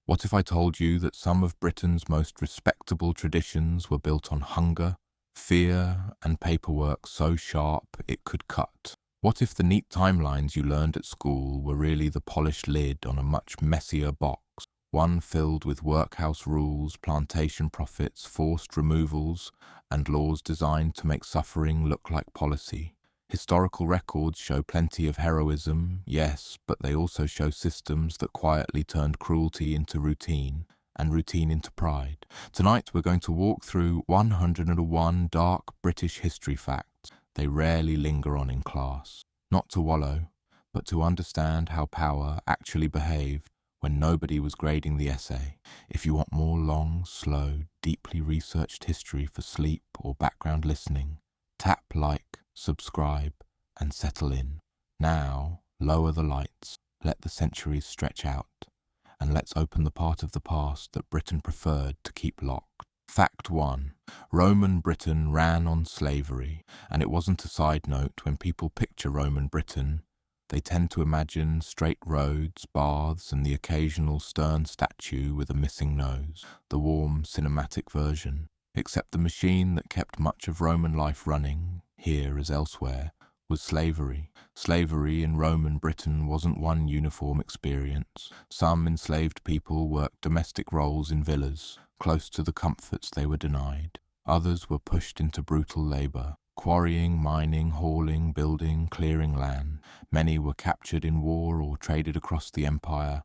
What if I told you that some of Britain's most respectable traditions were built on hunger, fear, and paperwork so sharp it could cut? What if the neat timelines you learned at school were really the polished lid on a much messier box, one filled with workhouse rules, plantation profits, forced removals, and laws designed to make suffering look like policy? Historical records show plenty of heroism, yes, but they also show systems that quietly turned cruelty into routine, and routine into pride. Tonight we're going to walk through 101 dark British history facts they rarely linger on in class. Not to wallow, but to understand how power actually behaved when nobody was grading the essay. If you want more long, slow, deeply researched history for sleep or background listening, tap like, subscribe, and settle in. Now, lower the lights, let the centuries stretch out, and let's open the part of the past that Britain preferred to keep locked. Fact 1. Roman Britain ran on slavery, and it wasn't a side note. When people picture Roman Britain, they tend to imagine straight roads, baths, and the occasional stern statue with a missing nose, the warm cinematic version. Except the machine that kept much of Roman life running, here as elsewhere, was slavery. Slavery in Roman Britain wasn't one uniform experience. Some enslaved people worked domestic roles in villas, close to the comforts they were denied. Others were pushed into brutal labour, quarrying, mining, hauling, building, clearing land. Many were captured in war or traded across the empire,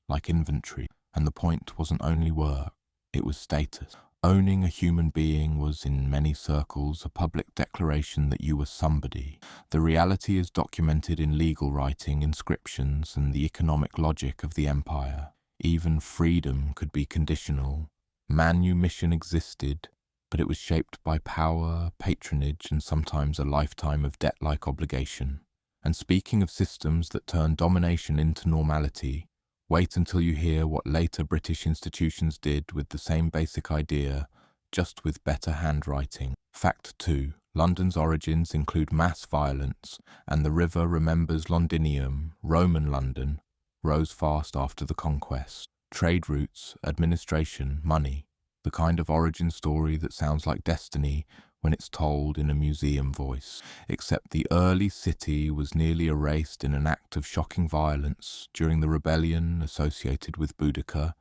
like inventory. And the point wasn't only work, it was status. Owning a human being was, in many circles, a public declaration that you were somebody. The reality is documented in legal writing, inscriptions, and the economic logic of the empire. Even freedom could be conditional. Manumission existed, but it was shaped by power, patronage, and sometimes a lifetime of debt-like obligation. And speaking of systems that turn domination into normality, wait until you hear what later British institutions did with the same basic idea, just with better handwriting. Fact 2. London's origins include mass violence, and the river remembers Londinium, Roman London, rose fast after the conquest. Trade routes, administration, money, the kind of origin story that sounds like destiny when it's told in a museum voice. Except the early city was nearly erased in an act of shocking violence during the rebellion associated with Boudicca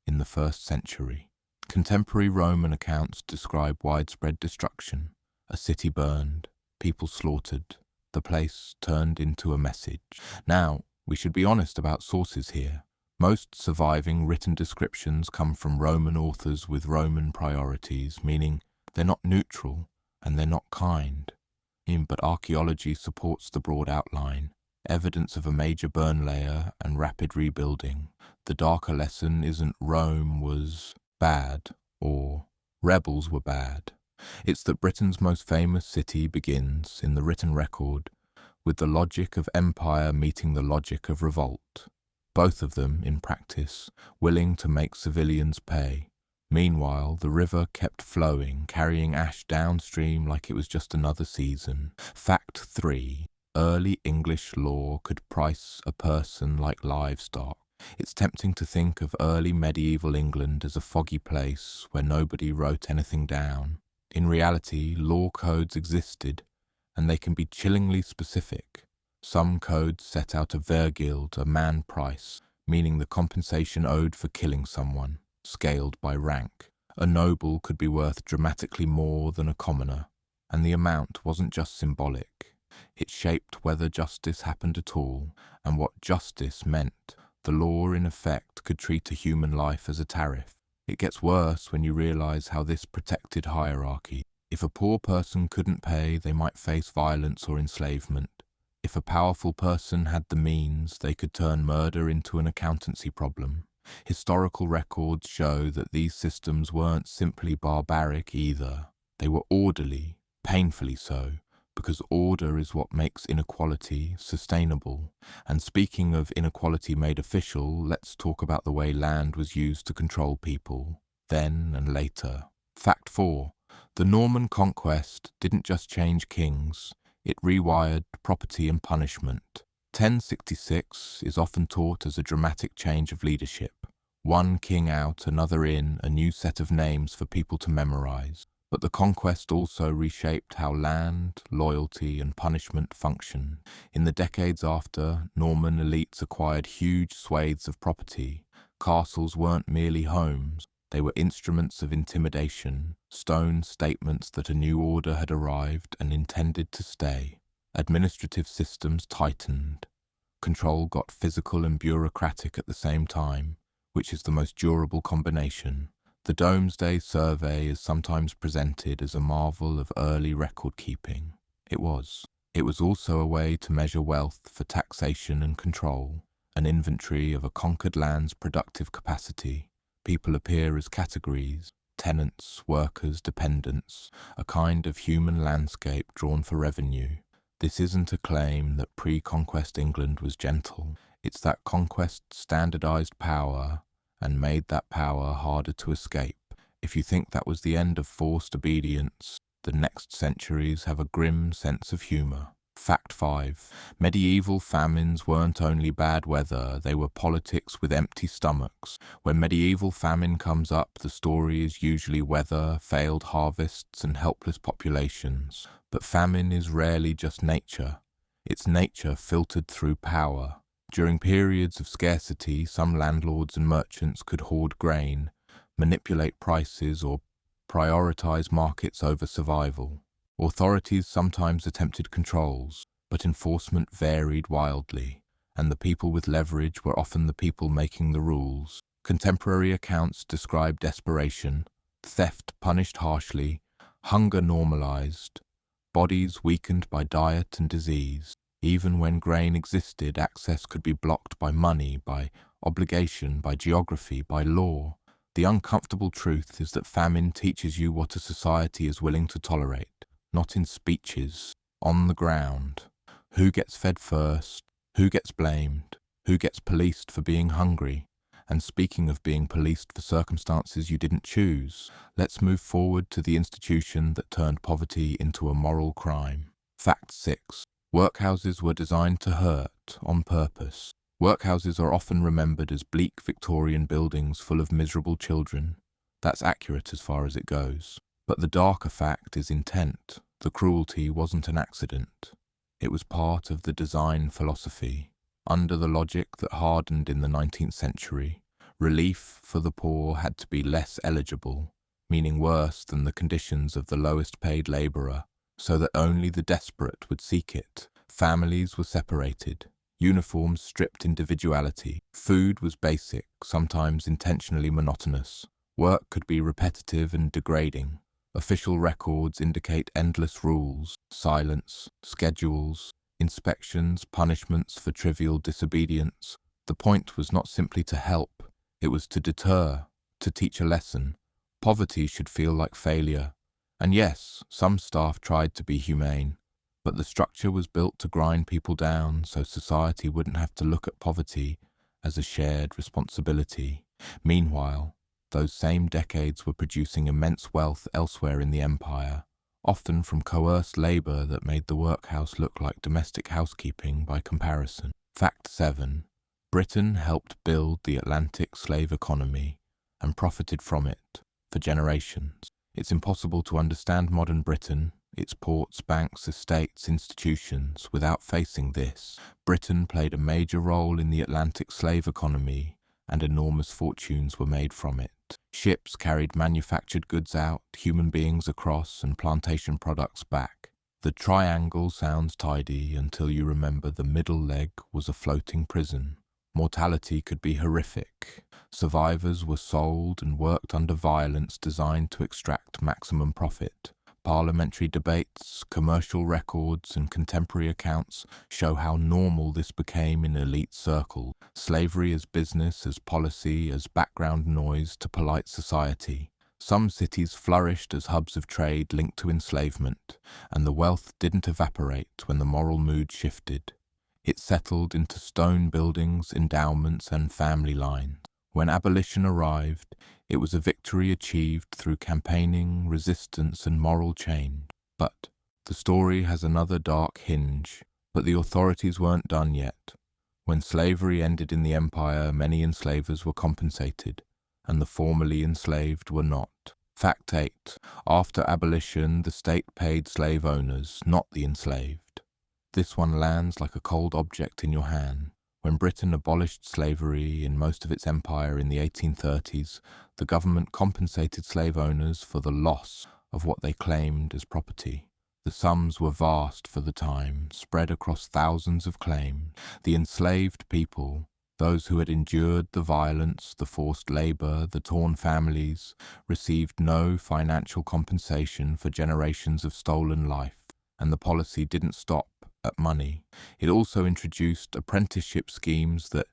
in the 1st century. Contemporary Roman accounts describe widespread destruction. A city burned, people slaughtered, the place turned into a message. Now, we should be honest about sources here. Most surviving written descriptions come from Roman authors with Roman priorities, meaning they're not neutral and they're not kind. But archaeology supports the broad outline, evidence of a major burn layer and rapid rebuilding. The darker lesson isn't Rome was bad or rebels were bad. It's that Britain's most famous city begins, in the written record, with the logic of empire meeting the logic of revolt. Both of them, in practice, willing to make civilians pay. Meanwhile, the river kept flowing, carrying ash downstream like it was just another season. Fact 3. Early English law could price a person like livestock. It's tempting to think of early medieval England as a foggy place where nobody wrote anything down. In reality, law codes existed, and they can be chillingly specific. Some codes set out a wergild, a man price, meaning the compensation owed for killing someone, scaled by rank. A noble could be worth dramatically more than a commoner, and the amount wasn't just symbolic. It shaped whether justice happened at all, and what justice meant. The law, in effect, could treat a human life as a tariff. It gets worse when you realize how this protected hierarchy. If a poor person couldn't pay, they might face violence or enslavement. If a powerful person had the means, they could turn murder into an accountancy problem. Historical records show that these systems weren't simply barbaric either. They were orderly, painfully so, because order is what makes inequality sustainable. And speaking of inequality made official, let's talk about the way land was used to control people, then and later. Fact 4. The Norman conquest didn't just change kings, it rewired property and punishment. 1066 is often taught as a dramatic change of leadership, One king out, another in, a new set of names for people to memorize. But the conquest also reshaped how land, loyalty, and punishment functioned. In the decades after, Norman elites acquired huge swathes of property. Castles weren't merely homes, they were instruments of intimidation, stone statements that a new order had arrived and intended to stay. Administrative systems tightened. Control got physical and bureaucratic at the same time, which is the most durable combination. The Domesday Survey is sometimes presented as a marvel of early record-keeping. It was. It was also a way to measure wealth for taxation and control, an inventory of a conquered land's productive capacity. People appear as categories: tenants, workers, dependents, a kind of human landscape drawn for revenue. This isn't a claim that pre-conquest England was gentle. It's that conquest standardized power and made that power harder to escape. If you think that was the end of forced obedience, the next centuries have a grim sense of humor. Fact 5. Medieval famines weren't only bad weather, they were politics with empty stomachs. When medieval famine comes up, the story is usually weather, failed harvests, and helpless populations. But famine is rarely just nature. It's nature filtered through power. During periods of scarcity, some landlords and merchants could hoard grain, manipulate prices, or prioritize markets over survival. Authorities sometimes attempted controls, but enforcement varied wildly, and the people with leverage were often the people making the rules. Contemporary accounts describe desperation, theft punished harshly, hunger normalized, bodies weakened by diet and disease. Even when grain existed, access could be blocked by money, by obligation, by geography, by law. The uncomfortable truth is that famine teaches you what a society is willing to tolerate, not in speeches, on the ground. Who gets fed first? Who gets blamed? Who gets policed for being hungry? And speaking of being policed for circumstances you didn't choose, let's move forward to the institution that turned poverty into a moral crime. Fact 6. Workhouses were designed to hurt on purpose. Workhouses are often remembered as bleak Victorian buildings full of miserable children. That's accurate as far as it goes. But the darker fact is intent. The cruelty wasn't an accident. It was part of the design philosophy. Under the logic that hardened in the 19th century, relief for the poor had to be less eligible, meaning worse than the conditions of the lowest paid labourer, so that only the desperate would seek it. Families were separated. Uniforms stripped individuality. Food was basic, sometimes intentionally monotonous. Work could be repetitive and degrading. Official records indicate endless rules, silence, schedules, inspections, punishments for trivial disobedience. The point was not simply to help, it was to deter, to teach a lesson. Poverty should feel like failure. And yes, some staff tried to be humane, but the structure was built to grind people down so society wouldn't have to look at poverty as a shared responsibility. Meanwhile, those same decades were producing immense wealth elsewhere in the empire, often from coerced labour that made the workhouse look like domestic housekeeping by comparison. Fact 7. Britain helped build the Atlantic slave economy and profited from it for generations. It's impossible to understand modern Britain, its ports, banks, estates, institutions, without facing this. Britain played a major role in the Atlantic slave economy, and enormous fortunes were made from it. Ships carried manufactured goods out, human beings across, and plantation products back. The triangle sounds tidy until you remember the middle leg was a floating prison. Mortality could be horrific. Survivors were sold and worked under violence designed to extract maximum profit. Parliamentary debates, commercial records, and contemporary accounts show how normal this became in elite circles. Slavery as business, as policy, as background noise to polite society. Some cities flourished as hubs of trade linked to enslavement, and the wealth didn't evaporate when the moral mood shifted. It settled into stone buildings, endowments, and family lines. When abolition arrived, it was a victory achieved through campaigning, resistance, and moral change. But the story has another dark hinge. But the authorities weren't done yet. When slavery ended in the empire, many enslavers were compensated, and the formerly enslaved were not. Fact 8. After abolition, the state paid slave owners, not the enslaved. This one lands like a cold object in your hand. When Britain abolished slavery in most of its empire in the 1830s, the government compensated slave owners for the loss of what they claimed as property. The sums were vast for the time, spread across thousands of claims. The enslaved people, those who had endured the violence, the forced labor, the torn families, received no financial compensation for generations of stolen life, and the policy didn't stop at money. It also introduced apprenticeship schemes that,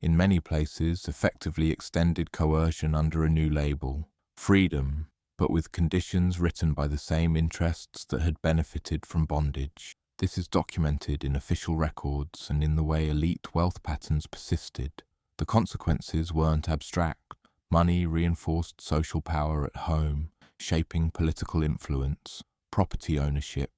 in many places, effectively extended coercion under a new label, freedom, but with conditions written by the same interests that had benefited from bondage. This is documented in official records and in the way elite wealth patterns persisted. The consequences weren't abstract. Money reinforced social power at home, shaping political influence, property ownership,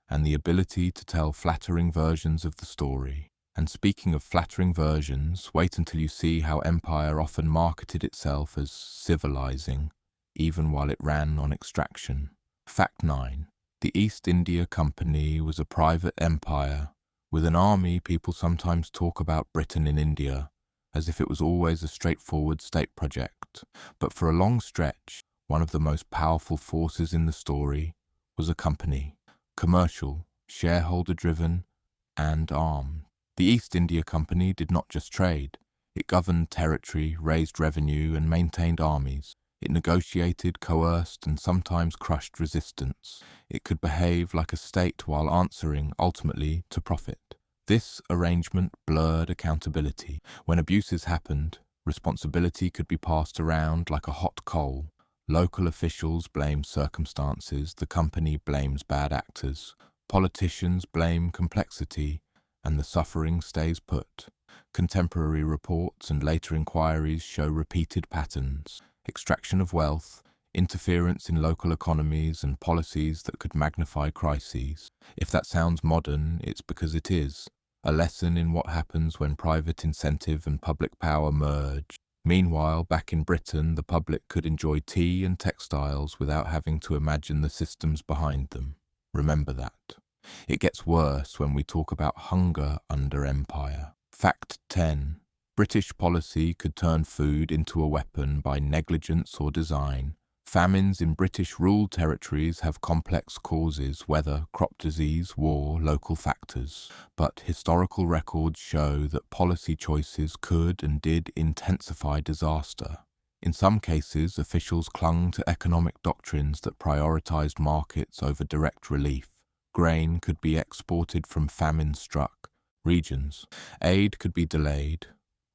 and the ability to tell flattering versions of the story. And speaking of flattering versions, wait until you see how empire often marketed itself as civilizing, even while it ran on extraction. Fact 9. The East India Company was a private empire. With an army, people sometimes talk about Britain in India, as if it was always a straightforward state project. But for a long stretch, one of the most powerful forces in the story was a company, commercial, shareholder-driven, and armed. The East India Company did not just trade. It governed territory, raised revenue, and maintained armies. It negotiated, coerced, and sometimes crushed resistance. It could behave like a state while answering, ultimately, to profit. This arrangement blurred accountability. When abuses happened, responsibility could be passed around like a hot coal. Local officials blame circumstances, the company blames bad actors. Politicians blame complexity, and the suffering stays put. Contemporary reports and later inquiries show repeated patterns. Extraction of wealth, interference in local economies, and policies that could magnify crises. If that sounds modern, it's because it is. A lesson in what happens when private incentive and public power merge. Meanwhile, back in Britain, the public could enjoy tea and textiles without having to imagine the systems behind them. Remember that. It gets worse when we talk about hunger under empire. Fact 10. British policy could turn food into a weapon by negligence or design. Famines in British-ruled territories have complex causes: weather, crop disease, war, local factors. But historical records show that policy choices could and did intensify disaster. In some cases, officials clung to economic doctrines that prioritized markets over direct relief. Grain could be exported from famine-struck regions. Aid could be delayed,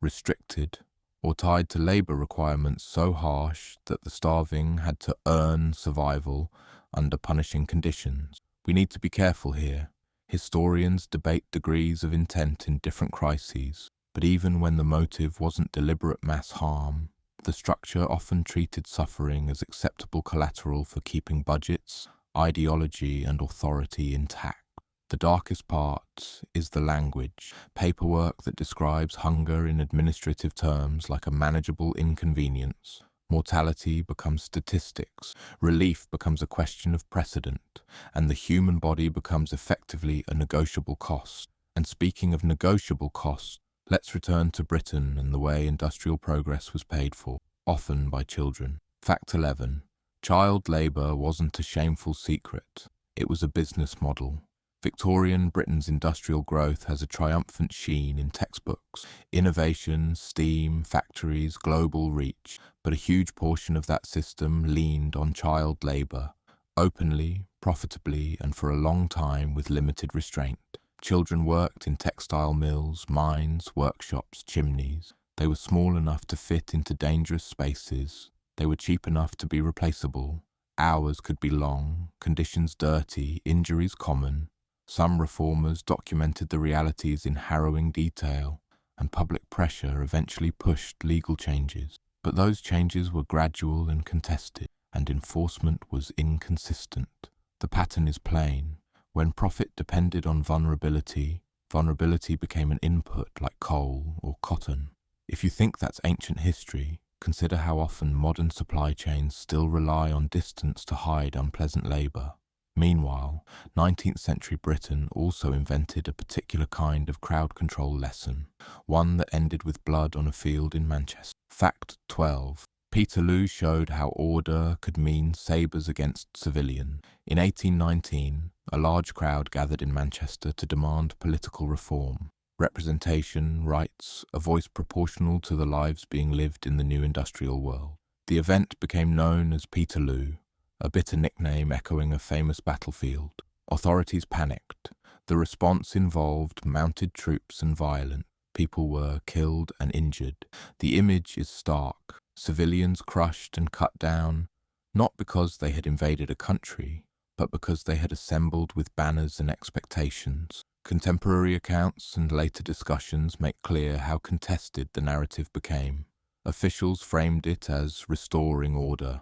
restricted, or tied to labor requirements so harsh that the starving had to earn survival under punishing conditions. We need to be careful here. Historians debate degrees of intent in different crises, but even when the motive wasn't deliberate mass harm, the structure often treated suffering as acceptable collateral for keeping budgets, ideology, and authority intact. The darkest part is the language, paperwork that describes hunger in administrative terms like a manageable inconvenience. Mortality becomes statistics, relief becomes a question of precedent, and the human body becomes effectively a negotiable cost. And speaking of negotiable costs, let's return to Britain and the way industrial progress was paid for, often by children. Fact 11. Child labour wasn't a shameful secret. It was a business model. Victorian Britain's industrial growth has a triumphant sheen in textbooks. Innovation, steam, factories, global reach. But a huge portion of that system leaned on child labour, openly, profitably, and for a long time with limited restraint. Children worked in textile mills, mines, workshops, chimneys. They were small enough to fit into dangerous spaces. They were cheap enough to be replaceable. Hours could be long, conditions dirty, injuries common. Some reformers documented the realities in harrowing detail, and public pressure eventually pushed legal changes. But those changes were gradual and contested, and enforcement was inconsistent. The pattern is plain. When profit depended on vulnerability, Vulnerability became an input like coal or cotton. If you think that's ancient history, consider how often modern supply chains still rely on distance to hide unpleasant labour. Meanwhile, 19th century Britain also invented a particular kind of crowd control lesson, one that ended with blood on a field in Manchester. Fact 12. Peterloo showed how order could mean sabres against civilians. In 1819, a large crowd gathered in Manchester to demand political reform, representation, rights, a voice proportional to the lives being lived in the new industrial world. The event became known as Peterloo, a bitter nickname echoing a famous battlefield. Authorities panicked. The response involved mounted troops and violence. People were killed and injured. The image is stark. Civilians crushed and cut down, not because they had invaded a country, but because they had assembled with banners and expectations. Contemporary accounts and later discussions make clear how contested the narrative became. Officials framed it as restoring order.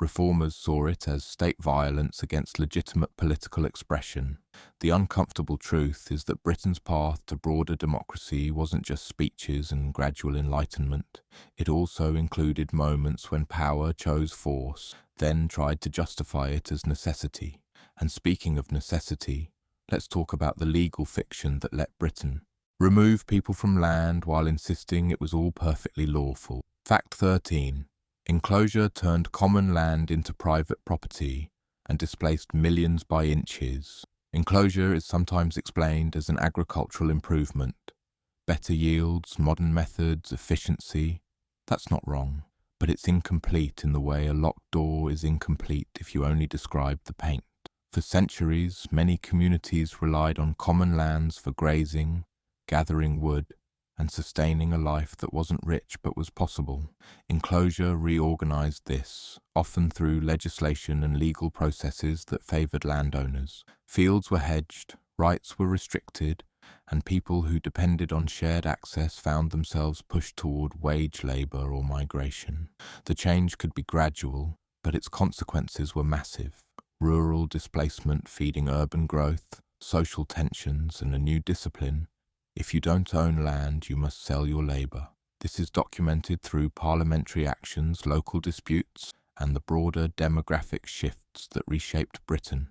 Reformers saw it as state violence against legitimate political expression. The uncomfortable truth is that Britain's path to broader democracy wasn't just speeches and gradual enlightenment. It also included moments when power chose force, then tried to justify it as necessity. And speaking of necessity, let's talk about the legal fiction that let Britain remove people from land while insisting it was all perfectly lawful. Fact 13. Enclosure turned common land into private property and displaced millions by inches. Enclosure is sometimes explained as an agricultural improvement. Better yields, modern methods, efficiency. That's not wrong, but it's incomplete in the way a locked door is incomplete if you only describe the paint. For centuries, many communities relied on common lands for grazing, gathering wood, and sustaining a life that wasn't rich but was possible. Enclosure reorganized this, often through legislation and legal processes that favored landowners. Fields were hedged, rights were restricted, and people who depended on shared access found themselves pushed toward wage labor or migration. The change could be gradual, but its consequences were massive. Rural displacement feeding urban growth, social tensions, and a new discipline. If you don't own land, you must sell your labour. This is documented through parliamentary actions, local disputes, and the broader demographic shifts that reshaped Britain.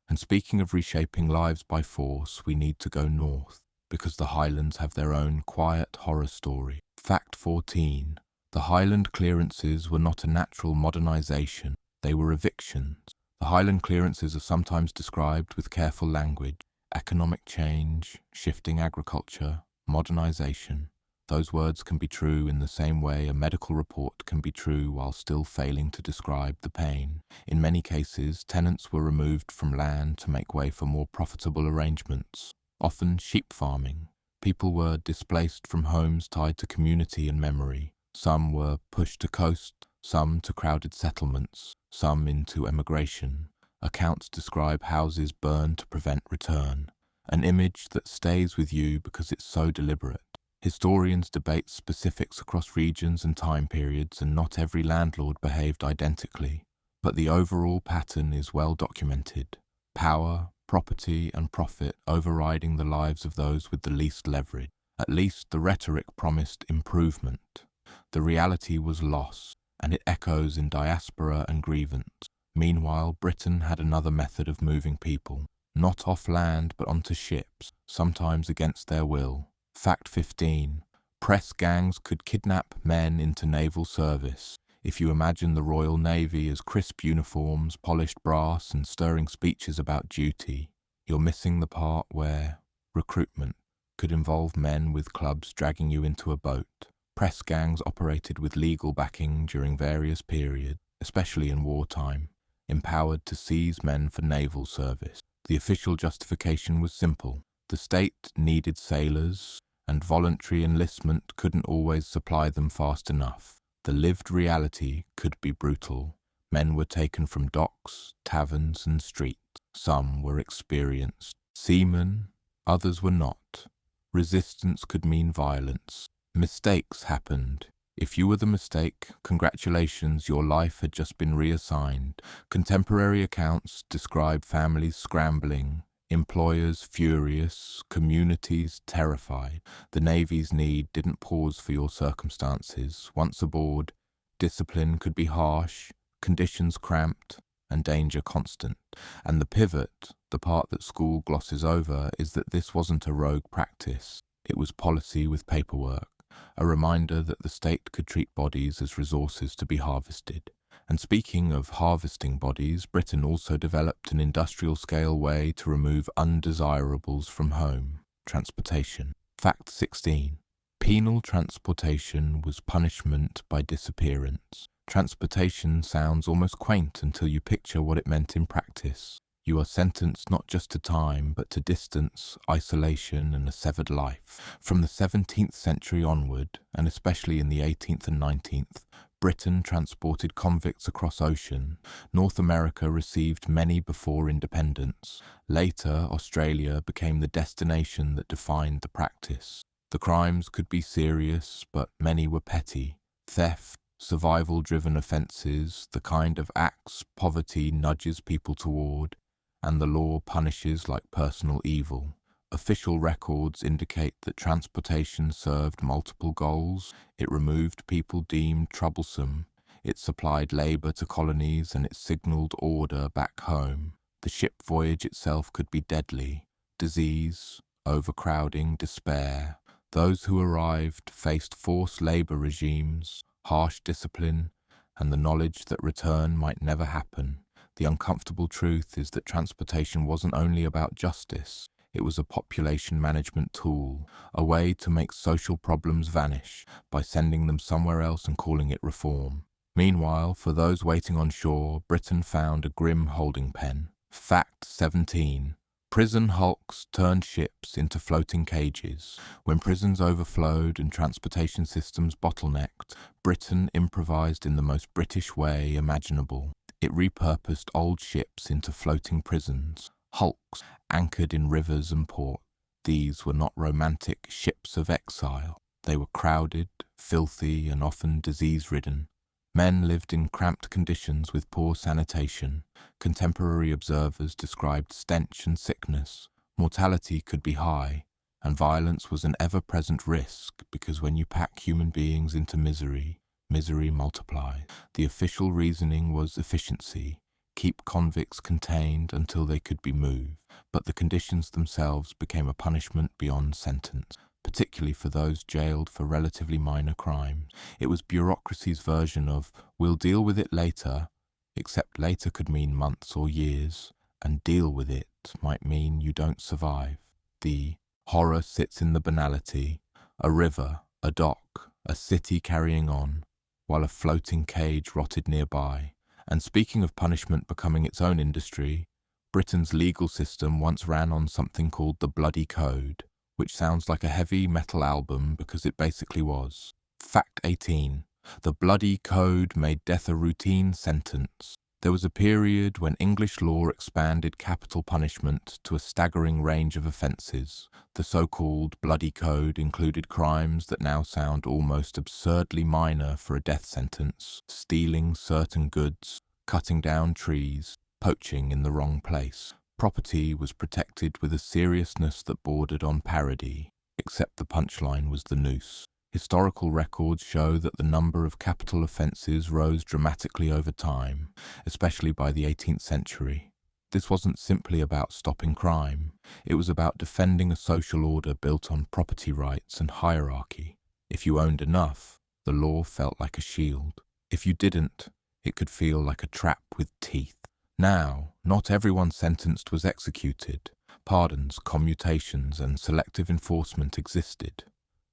And speaking of reshaping lives by force, we need to go north, because the Highlands have their own quiet horror story. Fact 14. The Highland Clearances were not a natural modernisation, they were evictions. The Highland Clearances are sometimes described with careful language. Economic change, shifting agriculture, modernisation. Those words can be true in the same way a medical report can be true while still failing to describe the pain. In many cases, tenants were removed from land to make way for more profitable arrangements, often sheep farming. People were displaced from homes tied to community and memory. Some were pushed to coast, some to crowded settlements, some into emigration. Accounts describe houses burned to prevent return, an image that stays with you because it's so deliberate. Historians debate specifics across regions and time periods, and not every landlord behaved identically, but the overall pattern is well documented. Power, property, and profit overriding the lives of those with the least leverage. At least the rhetoric promised improvement. The reality was loss, and it echoes in diaspora and grievance. Meanwhile, Britain had another method of moving people, not off land but onto ships, sometimes against their will. Fact 15. Press gangs could kidnap men into naval service. If you imagine the Royal Navy as crisp uniforms, polished brass, and stirring speeches about duty, you're missing the part where recruitment could involve men with clubs dragging you into a boat. Press gangs operated with legal backing during various periods, especially in wartime, empowered to seize men for naval service. The official justification was simple. The state needed sailors, and voluntary enlistment couldn't always supply them fast enough. The lived reality could be brutal. Men were taken from docks, taverns, and streets. Some were experienced seamen, others were not. Resistance could mean violence. Mistakes happened. If you were the mistake, congratulations, your life had just been reassigned. Contemporary accounts describe families scrambling, Employers furious, communities terrified. The Navy's need didn't pause for your circumstances. Once aboard, discipline could be harsh, conditions cramped, and danger constant. And the pivot, the part that school glosses over, is that this wasn't a rogue practice. It was policy with paperwork, a reminder that the state could treat bodies as resources to be harvested. And speaking of harvesting bodies, Britain also developed an industrial-scale way to remove undesirables from home: transportation. Fact 16. Penal transportation was punishment by disappearance. Transportation sounds almost quaint until you picture what it meant in practice. You are sentenced not just to time, but to distance, isolation, and a severed life. From the 17th century onward, and especially in the 18th and 19th, Britain transported convicts across ocean. North America received many before independence. Later, Australia became the destination that defined the practice. The crimes could be serious, but many were petty. Theft, survival-driven offences, the kind of acts poverty nudges people toward, and the law punishes like personal evil. Official records indicate that transportation served multiple goals. It removed people deemed troublesome. It supplied labour to colonies, and it signalled order back home. The ship voyage itself could be deadly. Disease, overcrowding, despair. Those who arrived faced forced labour regimes, harsh discipline, and the knowledge that return might never happen. The uncomfortable truth is that transportation wasn't only about justice. It was a population management tool, a way to make social problems vanish by sending them somewhere else and calling it reform. Meanwhile, for those waiting on shore, Britain found a grim holding pen. Fact 17. Prison hulks turned ships into floating cages. When prisons overflowed and transportation systems bottlenecked, Britain improvised in the most British way imaginable. It repurposed old ships into floating prisons. Hulks anchored in rivers and ports. These were not romantic ships of exile. They were crowded, filthy, and often disease-ridden. Men lived in cramped conditions with poor sanitation. Contemporary observers described stench and sickness. Mortality could be high, and violence was an ever-present risk because when you pack human beings into misery, misery multiplies. The official reasoning was efficiency. Keep convicts contained until they could be moved, but the conditions themselves became a punishment beyond sentence, particularly for those jailed for relatively minor crimes. It was bureaucracy's version of, we'll deal with it later, except later could mean months or years, and deal with it might mean you don't survive. The horror sits in the banality: a river, a dock, a city carrying on, while a floating cage rotted nearby. And speaking of punishment becoming its own industry, Britain's legal system once ran on something called the Bloody Code, which sounds like a heavy metal album because it basically was. Fact 18. The Bloody Code made death a routine sentence. There was a period when English law expanded capital punishment to a staggering range of offences. The so-called Bloody Code included crimes that now sound almost absurdly minor for a death sentence: stealing certain goods, cutting down trees, poaching in the wrong place. Property was protected with a seriousness that bordered on parody, except the punchline was the noose. Historical records show that the number of capital offences rose dramatically over time, especially by the 18th century. This wasn't simply about stopping crime. It was about defending a social order built on property rights and hierarchy. If you owned enough, the law felt like a shield. If you didn't, it could feel like a trap with teeth. Now, not everyone sentenced was executed. Pardons, commutations, and selective enforcement existed.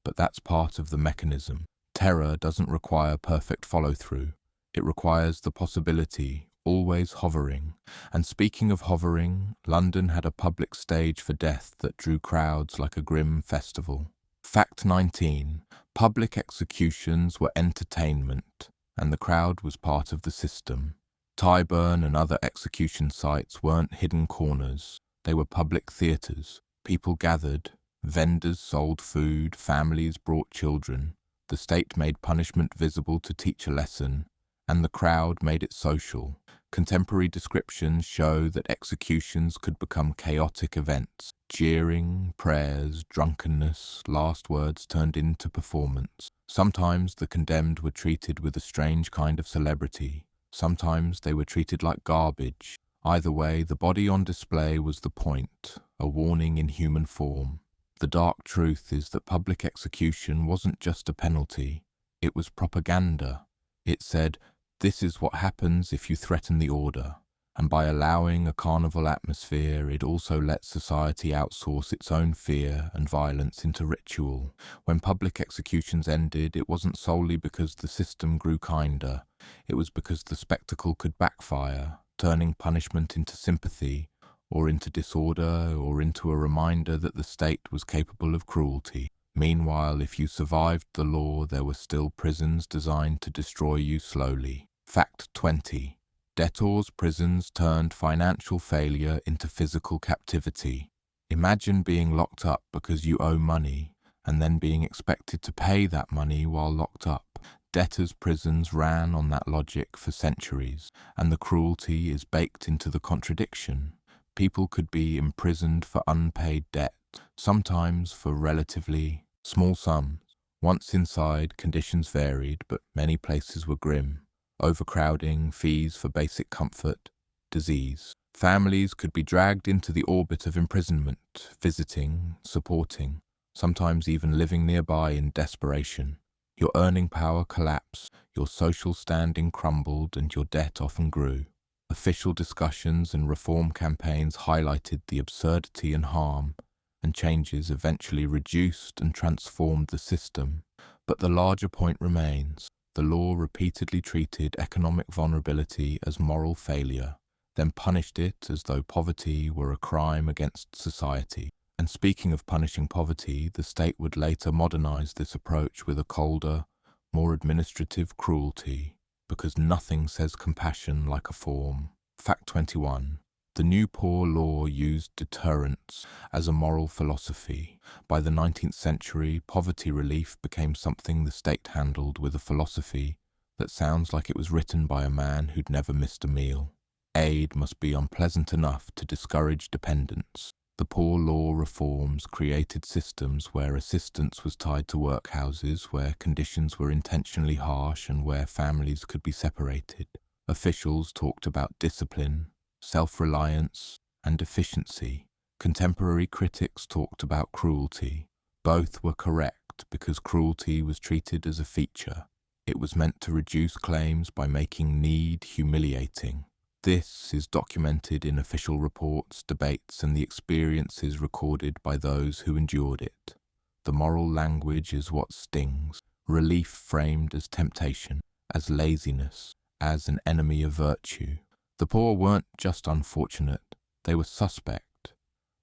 But that's part of the mechanism. Terror doesn't require perfect follow-through. It requires the possibility, always hovering. And speaking of hovering, London had a public stage for death that drew crowds like a grim festival. Fact 19. Public executions were entertainment, and the crowd was part of the system. Tyburn and other execution sites weren't hidden corners. They were public theatres. People gathered. Vendors sold food, families brought children. The state made punishment visible to teach a lesson, and the crowd made it social. Contemporary descriptions show that executions could become chaotic events. Jeering, prayers, drunkenness, last words turned into performance. Sometimes the condemned were treated with a strange kind of celebrity. Sometimes they were treated like garbage. Either way, the body on display was the point, a warning in human form. The dark truth is that public execution wasn't just a penalty, it was propaganda. It said, "This is what happens if you threaten the order." And by allowing a carnival atmosphere, it also let society outsource its own fear and violence into ritual. When public executions ended, it wasn't solely because the system grew kinder. It was because the spectacle could backfire, turning punishment into sympathy, or into disorder, or into a reminder that the state was capable of cruelty. Meanwhile, if you survived the law, there were still prisons designed to destroy you slowly. Fact 20. Debtors' prisons turned financial failure into physical captivity. Imagine being locked up because you owe money, and then being expected to pay that money while locked up. Debtors' prisons ran on that logic for centuries, and the cruelty is baked into the contradiction. People could be imprisoned for unpaid debt, sometimes for relatively small sums. Once inside, conditions varied, but many places were grim. Overcrowding, fees for basic comfort, disease. Families could be dragged into the orbit of imprisonment, visiting, supporting, sometimes even living nearby in desperation. Your earning power collapsed, your social standing crumbled, and your debt often grew. Official discussions and reform campaigns highlighted the absurdity and harm, and changes eventually reduced and transformed the system. But the larger point remains. The law repeatedly treated economic vulnerability as moral failure, then punished it as though poverty were a crime against society. And speaking of punishing poverty, the state would later modernize this approach with a colder, more administrative cruelty, because nothing says compassion like a form. Fact 21. The new poor law used deterrence as a moral philosophy. By the 19th century, poverty relief became something the state handled with a philosophy that sounds like it was written by a man who'd never missed a meal. Aid must be unpleasant enough to discourage dependence. The poor law reforms created systems where assistance was tied to workhouses, where conditions were intentionally harsh and where families could be separated. Officials talked about discipline, self-reliance, and efficiency. Contemporary critics talked about cruelty. Both were correct because cruelty was treated as a feature. It was meant to reduce claims by making need humiliating. This is documented in official reports, debates, and the experiences recorded by those who endured it. The moral language is what stings. Relief framed as temptation, as laziness, as an enemy of virtue. The poor weren't just unfortunate, they were suspect.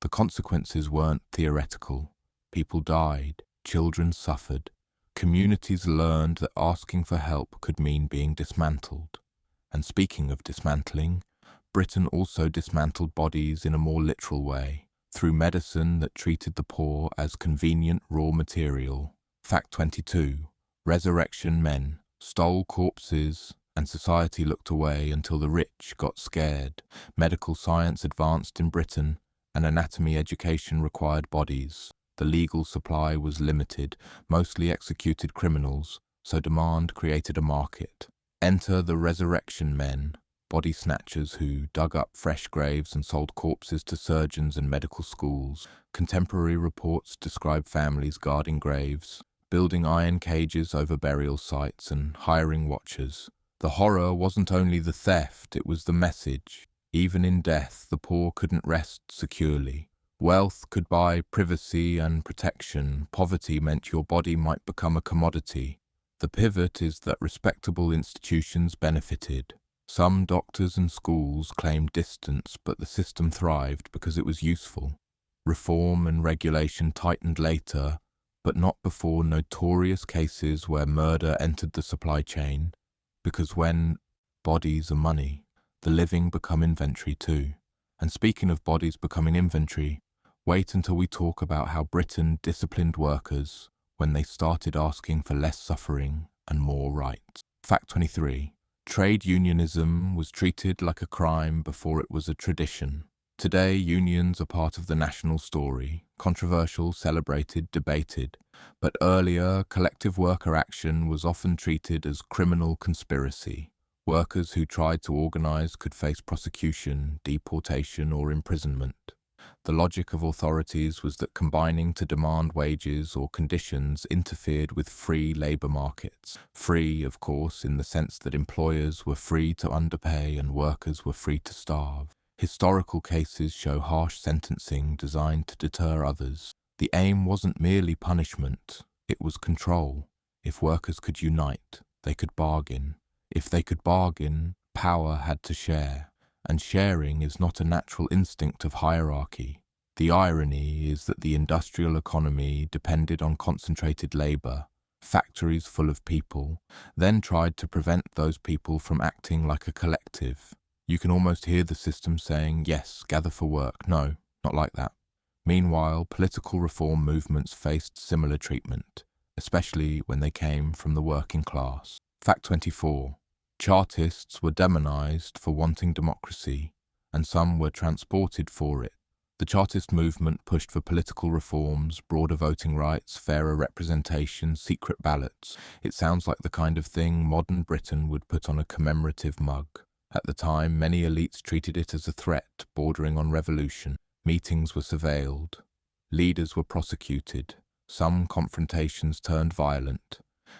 The consequences weren't theoretical. People died, children suffered. Communities learned that asking for help could mean being dismantled. And speaking of dismantling, Britain also dismantled bodies in a more literal way, through medicine that treated the poor as convenient raw material. Fact 22. Resurrection men stole corpses, and society looked away until the rich got scared. Medical science advanced in Britain, and anatomy education required bodies. The legal supply was limited, mostly executed criminals, so demand created a market. Enter the resurrection men, body snatchers who dug up fresh graves and sold corpses to surgeons and medical schools. Contemporary reports describe families guarding graves, building iron cages over burial sites, and hiring watchers. The horror wasn't only the theft, it was the message. Even in death, the poor couldn't rest securely. Wealth could buy privacy and protection. Poverty meant your body might become a commodity. The pivot is that respectable institutions benefited. Some doctors and schools claimed distance, but the system thrived because it was useful. Reform and regulation tightened later, but not before notorious cases where murder entered the supply chain. Because when bodies are money, the living become inventory too. And speaking of bodies becoming inventory, wait until we talk about how Britain disciplined workers when they started asking for less suffering and more rights. Fact 23. Trade unionism was treated like a crime before it was a tradition. Today, unions are part of the national story, controversial, celebrated, debated, but earlier, collective worker action was often treated as criminal conspiracy. Workers who tried to organize could face prosecution, deportation, or imprisonment. The logic of authorities was that combining to demand wages or conditions interfered with free labour markets. Free, of course, in the sense that employers were free to underpay and workers were free to starve. Historical cases show harsh sentencing designed to deter others. The aim wasn't merely punishment, it was control. If workers could unite, they could bargain. If they could bargain, power had to share. And sharing is not a natural instinct of hierarchy. The irony is that the industrial economy depended on concentrated labour, factories full of people, then tried to prevent those people from acting like a collective. You can almost hear the system saying, yes, gather for work. No, not like that. Meanwhile, political reform movements faced similar treatment, especially when they came from the working class. Fact 24. Chartists were demonized for wanting democracy, and some were transported for it. The Chartist movement pushed for political reforms, broader voting rights, fairer representation, secret ballots. It sounds like the kind of thing modern Britain would put on a commemorative mug. At the time, many elites treated it as a threat, bordering on revolution. Meetings were surveilled. Leaders were prosecuted. Some confrontations turned violent,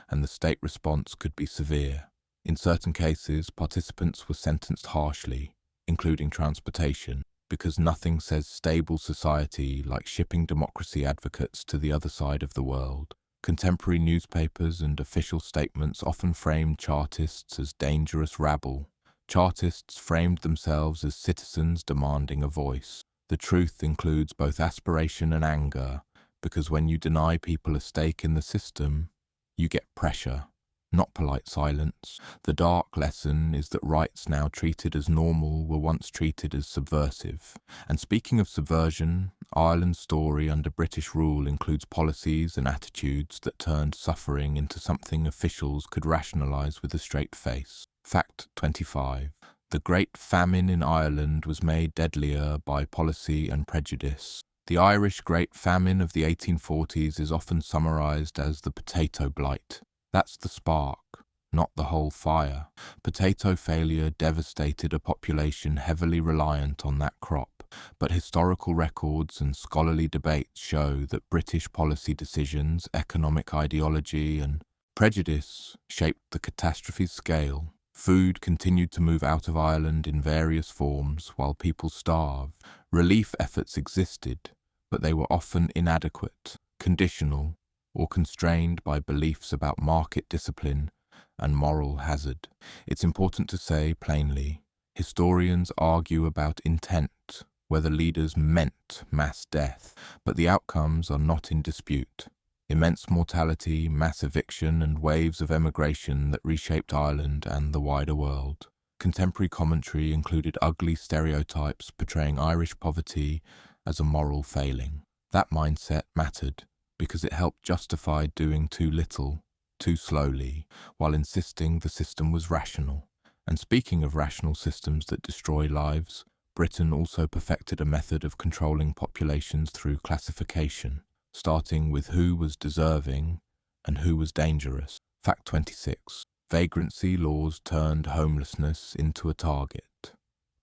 and the state response could be severe. In certain cases, participants were sentenced harshly, including transportation, because nothing says stable society like shipping democracy advocates to the other side of the world. Contemporary newspapers and official statements often framed Chartists as dangerous rabble. Chartists framed themselves as citizens demanding a voice. The truth includes both aspiration and anger, because when you deny people a stake in the system, you get pressure. Not polite silence. The dark lesson is that rights now treated as normal were once treated as subversive. And speaking of subversion, Ireland's story under British rule includes policies and attitudes that turned suffering into something officials could rationalise with a straight face. Fact 25. The Great Famine in Ireland was made deadlier by policy and prejudice. The Irish Great Famine of the 1840s is often summarised as the potato blight. That's the spark, not the whole fire. Potato failure devastated a population heavily reliant on that crop, but historical records and scholarly debates show that British policy decisions, economic ideology, and prejudice shaped the catastrophe's scale. Food continued to move out of Ireland in various forms while people starved. Relief efforts existed, but they were often inadequate, conditional, or constrained by beliefs about market discipline and moral hazard. It's important to say plainly, historians argue about intent, whether leaders meant mass death, but the outcomes are not in dispute. Immense mortality, mass eviction, and waves of emigration that reshaped Ireland and the wider world. Contemporary commentary included ugly stereotypes portraying Irish poverty as a moral failing. That mindset mattered, because it helped justify doing too little, too slowly, while insisting the system was rational. And speaking of rational systems that destroy lives, Britain also perfected a method of controlling populations through classification, starting with who was deserving and who was dangerous. Fact 26. Vagrancy laws turned homelessness into a target.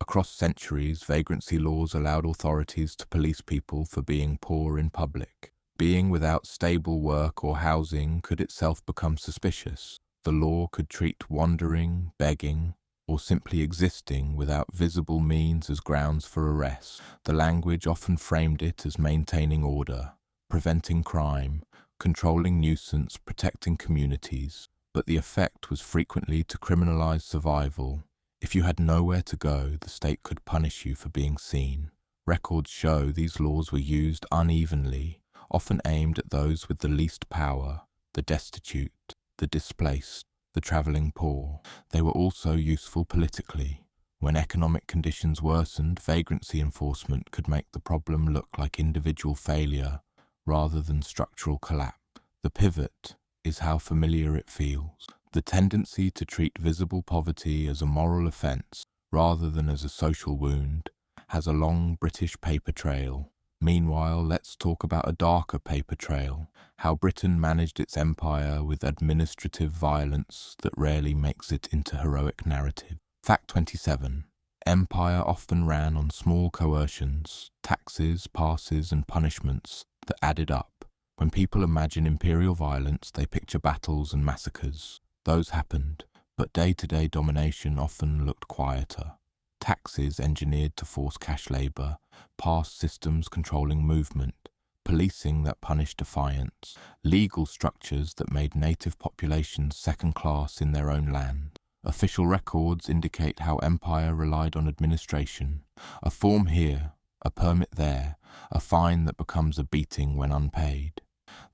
Across centuries, vagrancy laws allowed authorities to police people for being poor in public. Being without stable work or housing could itself become suspicious. The law could treat wandering, begging, or simply existing without visible means as grounds for arrest. The language often framed it as maintaining order, preventing crime, controlling nuisance, protecting communities. But the effect was frequently to criminalize survival. If you had nowhere to go, the state could punish you for being seen. Records show these laws were used unevenly, often aimed at those with the least power, the destitute, the displaced, the travelling poor. They were also useful politically. When economic conditions worsened, vagrancy enforcement could make the problem look like individual failure rather than structural collapse. The pivot is how familiar it feels. The tendency to treat visible poverty as a moral offence rather than as a social wound has a long British paper trail. Meanwhile, let's talk about a darker paper trail, how Britain managed its empire with administrative violence that rarely makes it into heroic narrative. Fact 27. Empire often ran on small coercions, taxes, passes and punishments that added up. When people imagine imperial violence, they picture battles and massacres. Those happened, but day-to-day domination often looked quieter. Taxes engineered to force cash labour, pass systems controlling movement, policing that punished defiance, legal structures that made native populations second class in their own land. Official records indicate how empire relied on administration, a form here, a permit there, a fine that becomes a beating when unpaid.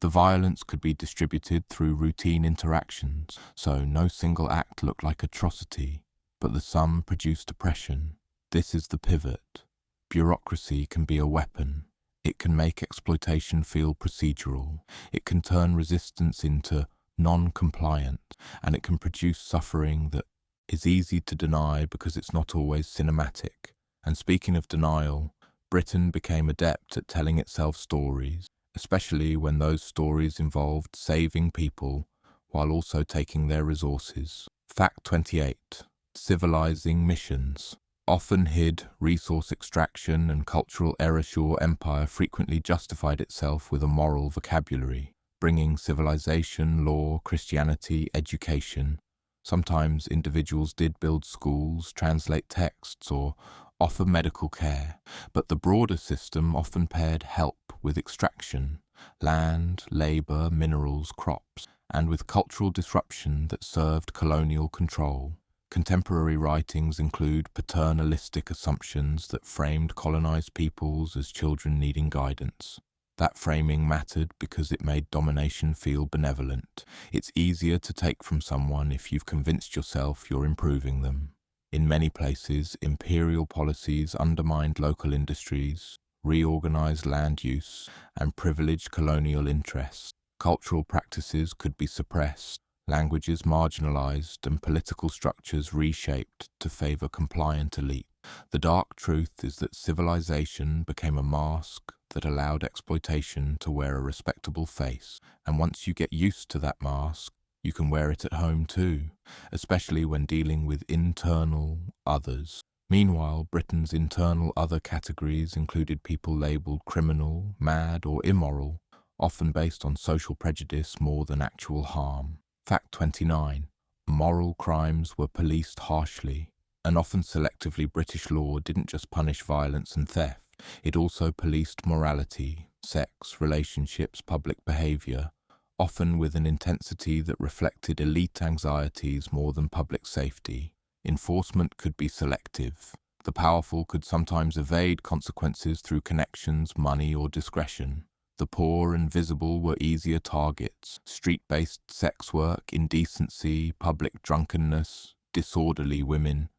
The violence could be distributed through routine interactions, so no single act looked like atrocity, but the sum produced oppression. This is the pivot. Bureaucracy can be a weapon. It can make exploitation feel procedural. It can turn resistance into non-compliant, and it can produce suffering that is easy to deny because it's not always cinematic. And speaking of denial, Britain became adept at telling itself stories, especially when those stories involved saving people while also taking their resources. Fact 28. Civilizing missions. Often hid resource extraction and cultural erasure, empire frequently justified itself with a moral vocabulary, bringing civilization, law, Christianity, education. Sometimes individuals did build schools, translate texts, or offer medical care, but the broader system often paired help with extraction, land, labour, minerals, crops, and with cultural disruption that served colonial control. Contemporary writings include paternalistic assumptions that framed colonized peoples as children needing guidance. That framing mattered because it made domination feel benevolent. It's easier to take from someone if you've convinced yourself you're improving them. In many places, imperial policies undermined local industries, reorganized land use, and privileged colonial interests. Cultural practices could be suppressed, languages marginalized, and political structures reshaped to favor compliant elite. The dark truth is that civilization became a mask that allowed exploitation to wear a respectable face, and once you get used to that mask, you can wear it at home too, especially when dealing with internal others. Meanwhile, Britain's internal other categories included people labelled criminal, mad, or immoral, often based on social prejudice more than actual harm. Fact 29. Moral crimes were policed harshly, and often selectively. British law didn't just punish violence and theft, it also policed morality, sex, relationships, public behaviour, often with an intensity that reflected elite anxieties more than public safety. Enforcement could be selective. The powerful could sometimes evade consequences through connections, money, or discretion. The poor and visible were easier targets. Street-based sex work, indecency, public drunkenness, disorderly women.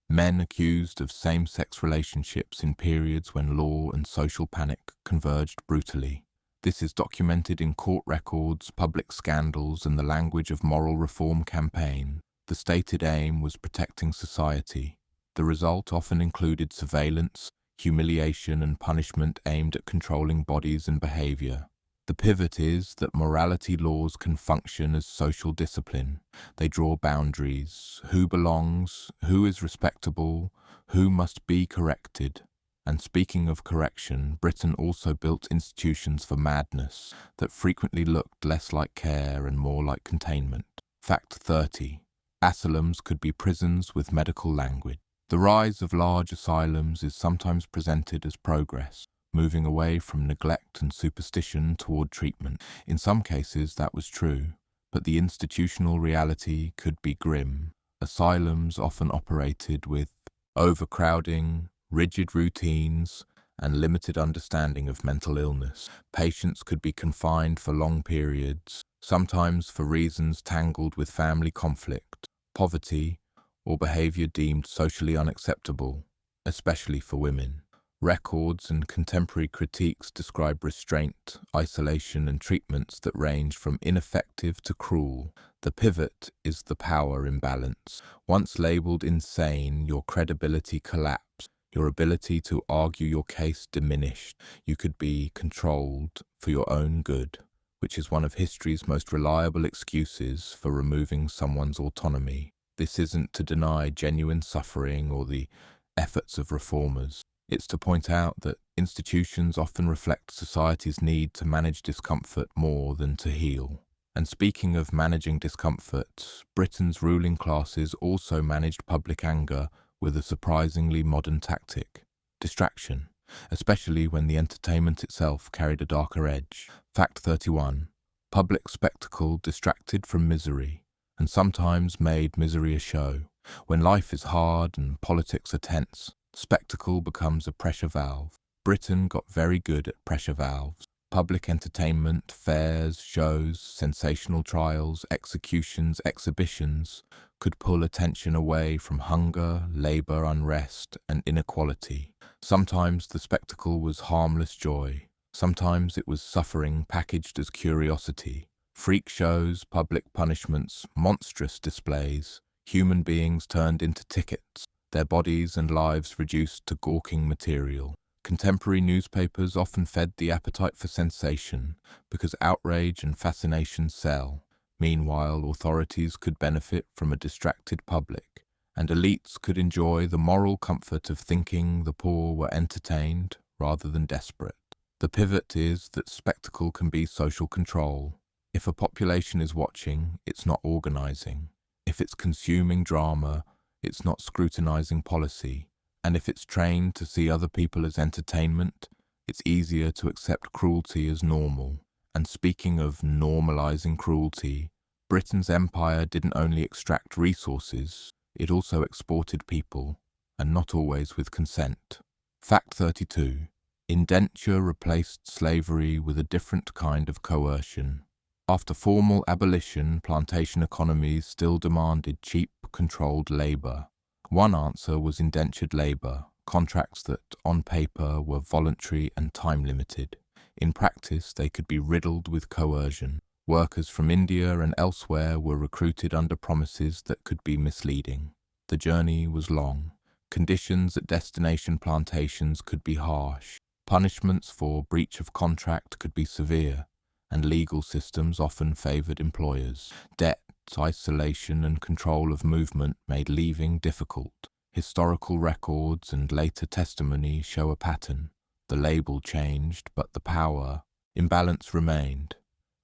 Men accused of same-sex relationships in periods when law and social panic converged brutally. This is documented in court records, public scandals, and the language of moral reform campaign. The stated aim was protecting society. The result often included surveillance, humiliation, and punishment aimed at controlling bodies and behavior. The pivot is that morality laws can function as social discipline. They draw boundaries: who belongs, who is respectable, who must be corrected. And speaking of correction, Britain also built institutions for madness that frequently looked less like care and more like containment. Fact 30. Asylums could be prisons with medical language. The rise of large asylums is sometimes presented as progress, moving away from neglect and superstition toward treatment. In some cases that was true, but the institutional reality could be grim. Asylums often operated with overcrowding, rigid routines, and limited understanding of mental illness. Patients could be confined for long periods, sometimes for reasons tangled with family conflict, poverty, or behavior deemed socially unacceptable, especially for women. Records and contemporary critiques describe restraint, isolation, and treatments that range from ineffective to cruel. The pivot is the power imbalance. Once labeled insane, your credibility collapsed. Your ability to argue your case diminished. You could be controlled for your own good, which is one of history's most reliable excuses for removing someone's autonomy. This isn't to deny genuine suffering or the efforts of reformers. It's to point out that institutions often reflect society's need to manage discomfort more than to heal. And speaking of managing discomfort, Britain's ruling classes also managed public anger with a surprisingly modern tactic: distraction, especially when the entertainment itself carried a darker edge. Fact 31. Public spectacle distracted from misery, and sometimes made misery a show. When life is hard and politics are tense, spectacle becomes a pressure valve. Britain got very good at pressure valves. Public entertainment, fairs, shows, sensational trials, executions, exhibitions could pull attention away from hunger, labour, unrest, and inequality. Sometimes the spectacle was harmless joy. Sometimes it was suffering packaged as curiosity. Freak shows, public punishments, monstrous displays, human beings turned into tickets, their bodies and lives reduced to gawking material. Contemporary newspapers often fed the appetite for sensation because outrage and fascination sell. Meanwhile, authorities could benefit from a distracted public, and elites could enjoy the moral comfort of thinking the poor were entertained rather than desperate. The pivot is that spectacle can be social control. If a population is watching, it's not organizing. If it's consuming drama, it's not scrutinizing policy. And if it's trained to see other people as entertainment, it's easier to accept cruelty as normal. And speaking of normalizing cruelty, Britain's empire didn't only extract resources, it also exported people, and not always with consent. Fact 32. Indenture replaced slavery with a different kind of coercion. After formal abolition, plantation economies still demanded cheap, controlled labour. One answer was indentured labour, contracts that, on paper, were voluntary and time-limited. In practice, they could be riddled with coercion. Workers from India and elsewhere were recruited under promises that could be misleading. The journey was long. Conditions at destination plantations could be harsh. Punishments for breach of contract could be severe, and legal systems often favoured employers. Debt, isolation, and control of movement made leaving difficult. Historical records and later testimony show a pattern. The label changed, but the power imbalance remained.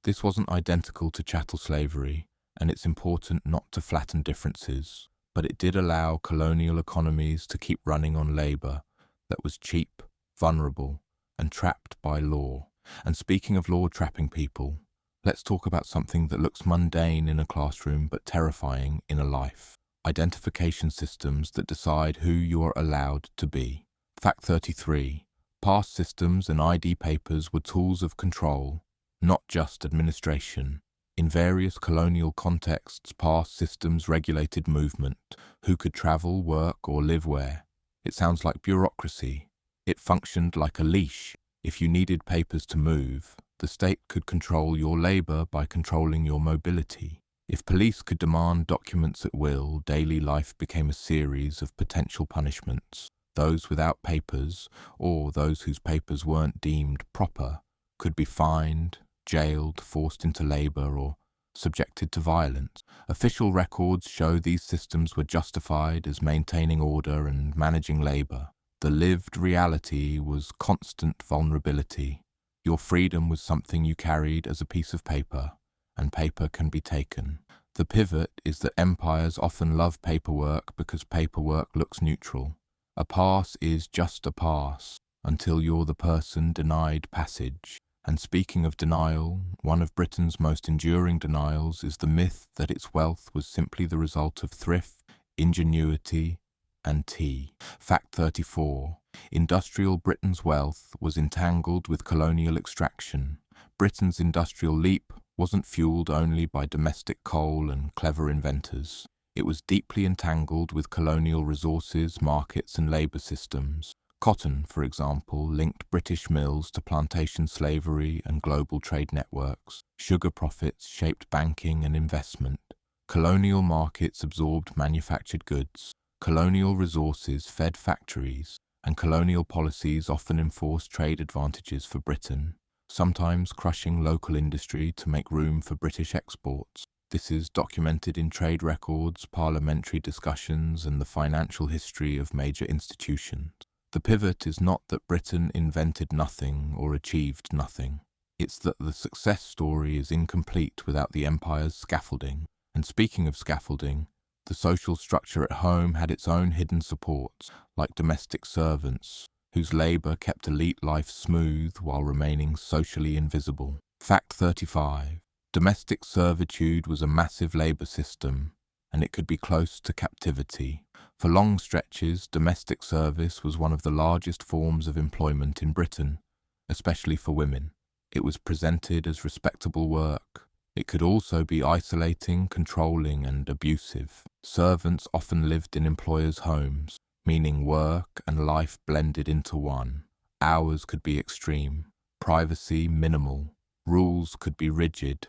This wasn't identical to chattel slavery, and it's important not to flatten differences, but it did allow colonial economies to keep running on labour that was cheap, vulnerable, and trapped by law. And speaking of law trapping people, let's talk about something that looks mundane in a classroom but terrifying in a life. Identification systems that decide who you are allowed to be. Fact 33. Pass systems and ID papers were tools of control, not just administration. In various colonial contexts, pass systems regulated movement, who could travel, work, or live where. It sounds like bureaucracy. It functioned like a leash. If you needed papers to move, the state could control your labour by controlling your mobility. If police could demand documents at will, daily life became a series of potential punishments. Those without papers, or those whose papers weren't deemed proper, could be fined, jailed, forced into labour, or subjected to violence. Official records show these systems were justified as maintaining order and managing labour. The lived reality was constant vulnerability. Your freedom was something you carried as a piece of paper, and paper can be taken. The pivot is that empires often love paperwork because paperwork looks neutral. A pass is just a pass until you're the person denied passage. And speaking of denial, one of Britain's most enduring denials is the myth that its wealth was simply the result of thrift, ingenuity, and tea. Fact 34. Industrial Britain's wealth was entangled with colonial extraction. Britain's industrial leap wasn't fueled only by domestic coal and clever inventors. It was deeply entangled with colonial resources, markets, and labour systems. Cotton, for example, linked British mills to plantation slavery and global trade networks. Sugar profits shaped banking and investment. Colonial markets absorbed manufactured goods. Colonial resources fed factories, and colonial policies often enforced trade advantages for Britain, sometimes crushing local industry to make room for British exports. This is documented in trade records, parliamentary discussions, and the financial history of major institutions. The pivot is not that Britain invented nothing or achieved nothing. It's that the success story is incomplete without the empire's scaffolding. And speaking of scaffolding, the social structure at home had its own hidden supports, like domestic servants, whose labour kept elite life smooth while remaining socially invisible. Fact 35. Domestic servitude was a massive labour system, and it could be close to captivity. For long stretches, domestic service was one of the largest forms of employment in Britain, especially for women. It was presented as respectable work. It could also be isolating, controlling, and abusive. Servants often lived in employers' homes, meaning work and life blended into one. Hours could be extreme, privacy minimal, rules could be rigid,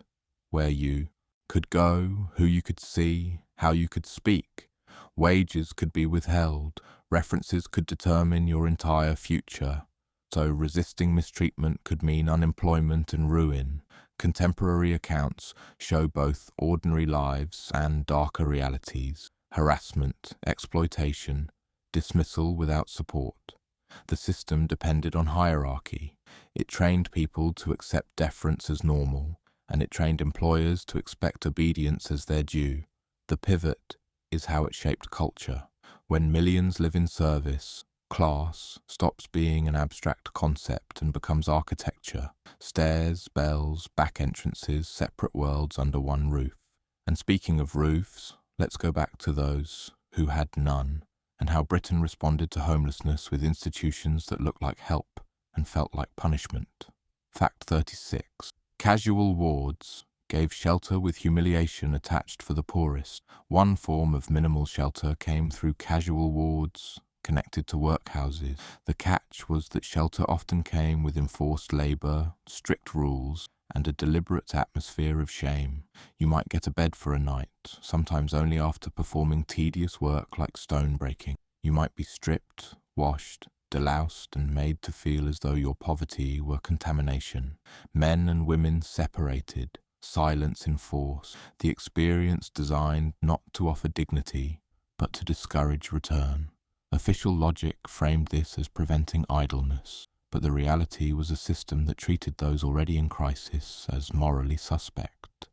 where you could go, who you could see, how you could speak. Wages could be withheld, references could determine your entire future. So resisting mistreatment could mean unemployment and ruin. Contemporary accounts show both ordinary lives and darker realities: harassment, exploitation, dismissal without support. The system depended on hierarchy. It trained people to accept deference as normal, and it trained employers to expect obedience as their due. The pivot is how it shaped culture. When millions live in service, class stops being an abstract concept and becomes architecture. Stairs, bells, back entrances, separate worlds under one roof. And speaking of roofs, let's go back to those who had none, and how Britain responded to homelessness with institutions that looked like help and felt like punishment. Fact 36. Casual wards gave shelter with humiliation attached for the poorest. One form of minimal shelter came through casual wards connected to workhouses. The catch was that shelter often came with enforced labour, strict rules, and a deliberate atmosphere of shame. You might get a bed for a night, sometimes only after performing tedious work like stone breaking. You might be stripped, washed, deloused, and made to feel as though your poverty were contamination. Men and women separated, silence enforced, the experience designed not to offer dignity, but to discourage return. Official logic framed this as preventing idleness, but the reality was a system that treated those already in crisis as morally suspect.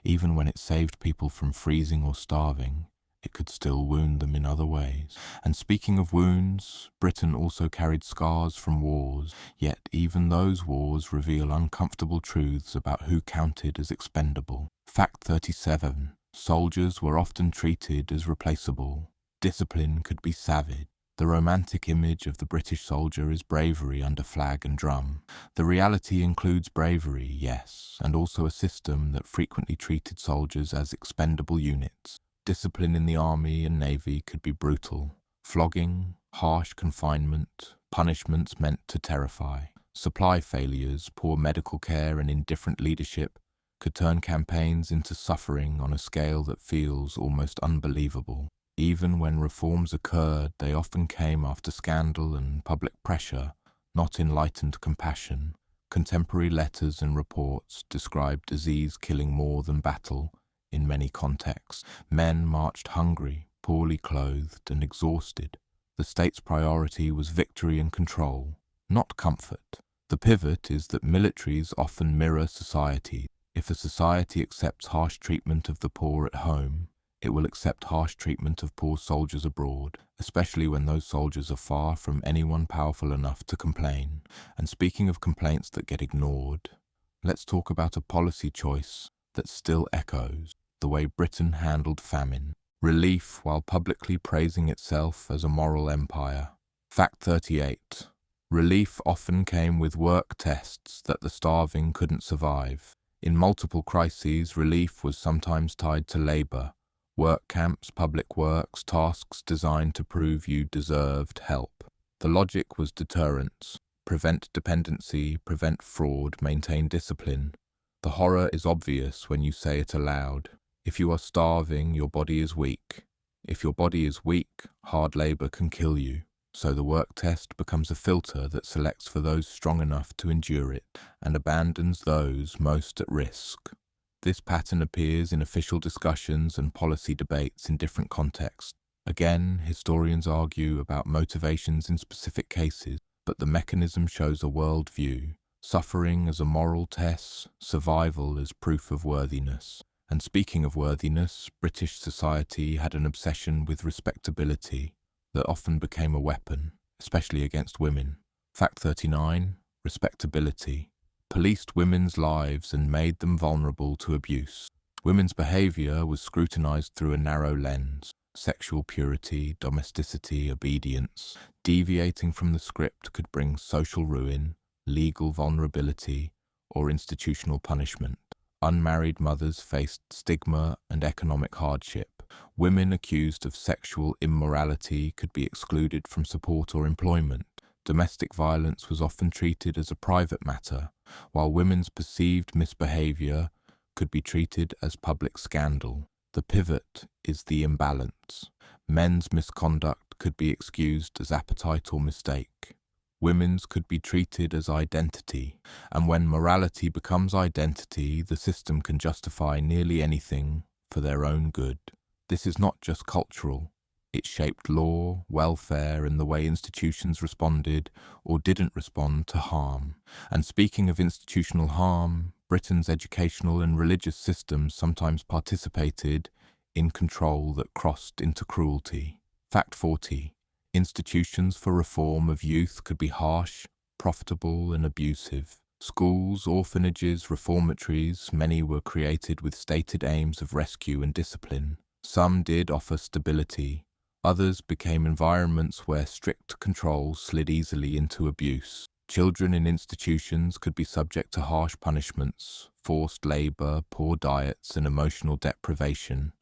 Even when it saved people from freezing or starving, it could still wound them in other ways. And speaking of wounds, Britain also carried scars from wars, yet even those wars reveal uncomfortable truths about who counted as expendable. Fact 37. Soldiers were often treated as replaceable. Discipline could be savage. The romantic image of the British soldier is bravery under flag and drum. The reality includes bravery, yes, and also a system that frequently treated soldiers as expendable units. Discipline in the army and navy could be brutal. Flogging, harsh confinement, punishments meant to terrify. Supply failures, poor medical care, and indifferent leadership could turn campaigns into suffering on a scale that feels almost unbelievable. Even when reforms occurred, they often came after scandal and public pressure, not enlightened compassion. Contemporary letters and reports describe disease killing more than battle in many contexts. Men marched hungry, poorly clothed, and exhausted. The state's priority was victory and control, not comfort. The pivot is that militaries often mirror society. If a society accepts harsh treatment of the poor at home, it will accept harsh treatment of poor soldiers abroad, especially when those soldiers are far from anyone powerful enough to complain. And speaking of complaints that get ignored, let's talk about a policy choice that still echoes: the way Britain handled famine. Relief while publicly praising itself as a moral empire. Fact 38. Relief often came with work tests that the starving couldn't survive. In multiple crises, relief was sometimes tied to labour. Work camps, public works, tasks designed to prove you deserved help. The logic was deterrence. Prevent dependency, prevent fraud, maintain discipline. The horror is obvious when you say it aloud. If you are starving, your body is weak. If your body is weak, hard labor can kill you. So the work test becomes a filter that selects for those strong enough to endure it and abandons those most at risk. This pattern appears in official discussions and policy debates in different contexts. Again, historians argue about motivations in specific cases, but the mechanism shows a worldview, suffering as a moral test, survival as proof of worthiness. And speaking of worthiness, British society had an obsession with respectability that often became a weapon, especially against women. Fact 39, respectability, policed women's lives and made them vulnerable to abuse. Women's behavior was scrutinized through a narrow lens. Sexual purity, domesticity, obedience. Deviating from the script could bring social ruin, legal vulnerability, or institutional punishment. Unmarried mothers faced stigma and economic hardship. Women accused of sexual immorality could be excluded from support or employment. Domestic violence was often treated as a private matter, while women's perceived misbehavior could be treated as public scandal. The pivot is the imbalance. Men's misconduct could be excused as appetite or mistake. Women's could be treated as identity, and when morality becomes identity, the system can justify nearly anything for their own good. This is not just cultural. It shaped law, welfare, and the way institutions responded or didn't respond to harm. And speaking of institutional harm, Britain's educational and religious systems sometimes participated in control that crossed into cruelty. Fact 40. Institutions for reform of youth could be harsh, profitable, and abusive. Schools, orphanages, reformatories, many were created with stated aims of rescue and discipline. Some did offer stability. Others became environments where strict control slid easily into abuse. Children in institutions could be subject to harsh punishments, forced labor, poor diets, and emotional deprivation.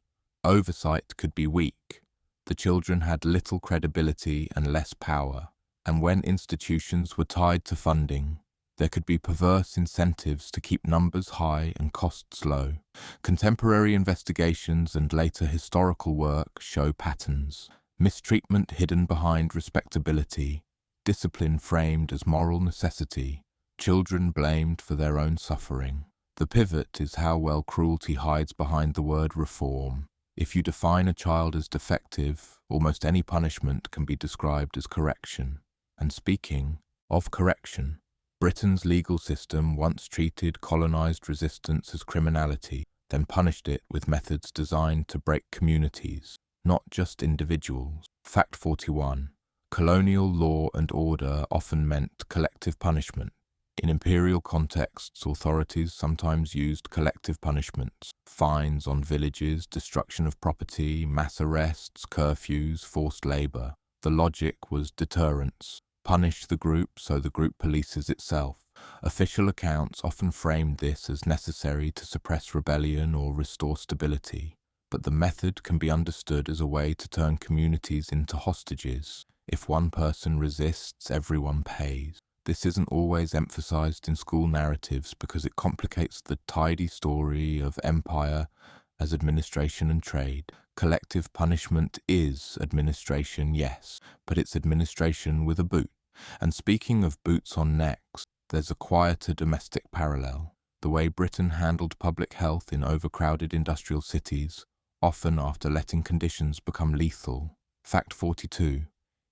Oversight could be weak. The children had little credibility and less power. And when institutions were tied to funding, there could be perverse incentives to keep numbers high and costs low. Contemporary investigations and later historical work show patterns. Mistreatment hidden behind respectability, discipline framed as moral necessity, children blamed for their own suffering. The pivot is how well cruelty hides behind the word reform. If you define a child as defective, almost any punishment can be described as correction. And speaking of correction, Britain's legal system once treated colonized resistance as criminality, then punished it with methods designed to break communities, not just individuals. Fact 41. Colonial law and order often meant collective punishment. In imperial contexts, authorities sometimes used collective punishments, fines on villages, destruction of property, mass arrests, curfews, forced labor. The logic was deterrence. Punish the group so the group polices itself. Official accounts often framed this as necessary to suppress rebellion or restore stability, but the method can be understood as a way to turn communities into hostages. If one person resists, everyone pays. This isn't always emphasized in school narratives because it complicates the tidy story of empire as administration and trade. Collective punishment is administration, yes, but it's administration with a boot. And speaking of boots on necks, there's a quieter domestic parallel. The way Britain handled public health in overcrowded industrial cities, often after letting conditions become lethal. Fact 42.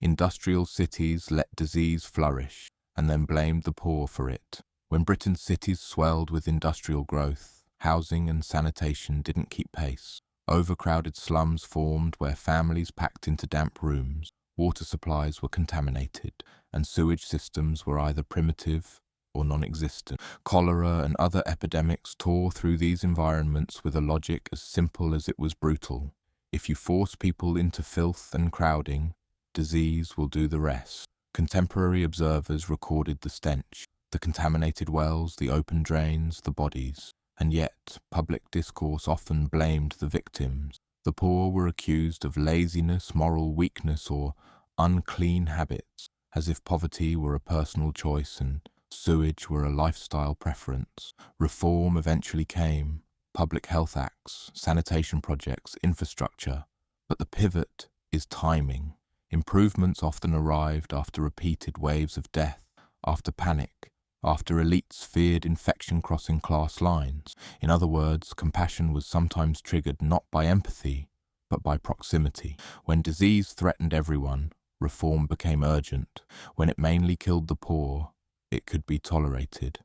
Industrial cities let disease flourish and then blamed the poor for it. When Britain's cities swelled with industrial growth, housing and sanitation didn't keep pace. Overcrowded slums formed where families packed into damp rooms, water supplies were contaminated, and sewage systems were either primitive or non-existent. Cholera and other epidemics tore through these environments with a logic as simple as it was brutal. If you force people into filth and crowding, disease will do the rest. Contemporary observers recorded the stench, the contaminated wells, the open drains, the bodies. And yet, public discourse often blamed the victims. The poor were accused of laziness, moral weakness, or unclean habits. as if poverty were a personal choice and sewage were a lifestyle preference. Reform eventually came: public health acts, sanitation projects, infrastructure. But the pivot is timing. Improvements often arrived after repeated waves of death, after panic, after elites feared infection crossing class lines. In other words, compassion was sometimes triggered not by empathy, but by proximity. When disease threatened everyone, reform became urgent. When it mainly killed the poor, it could be tolerated.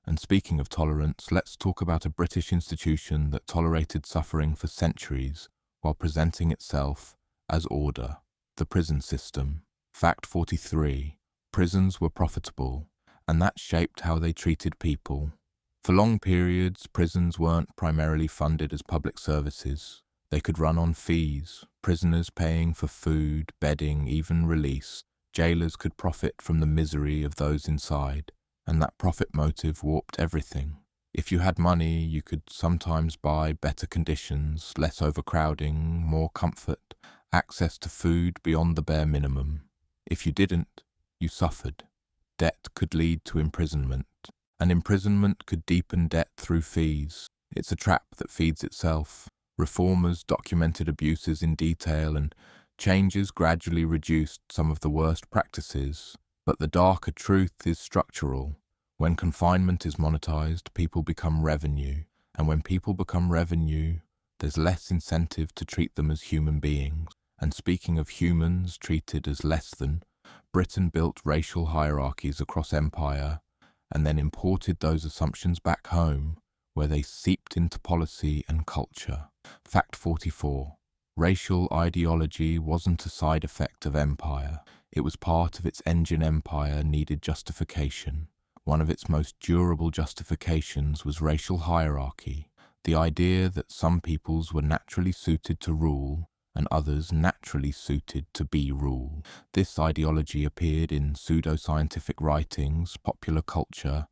And speaking of tolerance, let's talk about a British institution that tolerated suffering for centuries while presenting itself as order: the prison system. Fact 43. Prisons were profitable, and that shaped how they treated people. For long periods, prisons weren't primarily funded as public services. They could run on fees, prisoners paying for food, bedding, even release. Jailers could profit from the misery of those inside, and that profit motive warped everything. If you had money, you could sometimes buy better conditions, less overcrowding, more comfort, access to food beyond the bare minimum. If you didn't, you suffered. Debt could lead to imprisonment, and imprisonment could deepen debt through fees. It's a trap that feeds itself. Reformers documented abuses in detail, and changes gradually reduced some of the worst practices. But the darker truth is structural. When confinement is monetized, people become revenue. And when people become revenue, there's less incentive to treat them as human beings. And speaking of humans treated as less than, Britain built racial hierarchies across empire and then imported those assumptions back home, where they seeped into policy and culture. Fact 44. Racial ideology wasn't a side effect of empire. It was part of its engine. Empire needed justification. One of its most durable justifications was racial hierarchy, the idea that some peoples were naturally suited to rule and others naturally suited to be ruled. This ideology appeared in pseudoscientific writings, popular culture,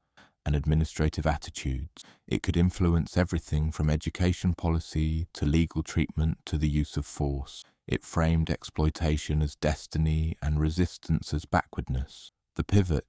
and administrative attitudes. It could influence everything from education policy to legal treatment to the use of force. It framed exploitation as destiny and resistance as backwardness. The pivot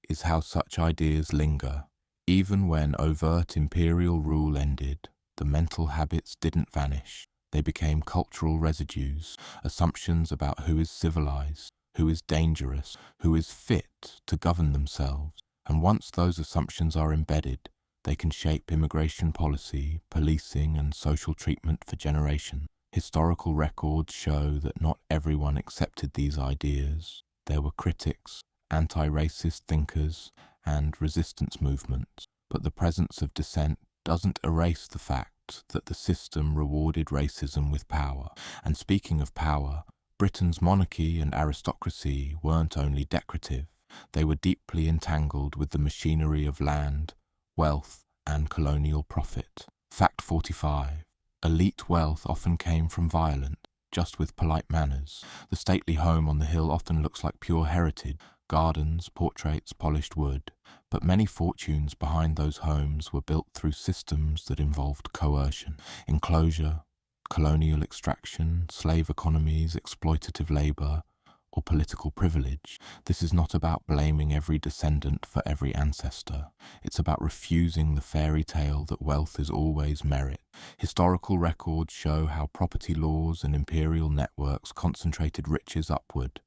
is how such ideas linger. Even when overt imperial rule ended, the mental habits didn't vanish. They became cultural residues, assumptions about who is civilized, who is dangerous, who is fit to govern themselves. And once those assumptions are embedded, they can shape immigration policy, policing, and social treatment for generations. Historical records show that not everyone accepted these ideas. There were critics, anti-racist thinkers, and resistance movements. But the presence of dissent doesn't erase the fact that the system rewarded racism with power. And speaking of power, Britain's monarchy and aristocracy weren't only decorative. They were deeply entangled with the machinery of land, wealth, and colonial profit. Fact 45. Elite wealth often came from violence, just with polite manners. The stately home on the hill often looks like pure heritage: gardens, portraits, polished wood. But many fortunes behind those homes were built through systems that involved coercion, enclosure, colonial extraction, slave economies, exploitative labor, or political privilege. This is not about blaming every descendant for every ancestor. It's about refusing the fairy tale that wealth is always merit. Historical records show how property laws and imperial networks concentrated riches upward.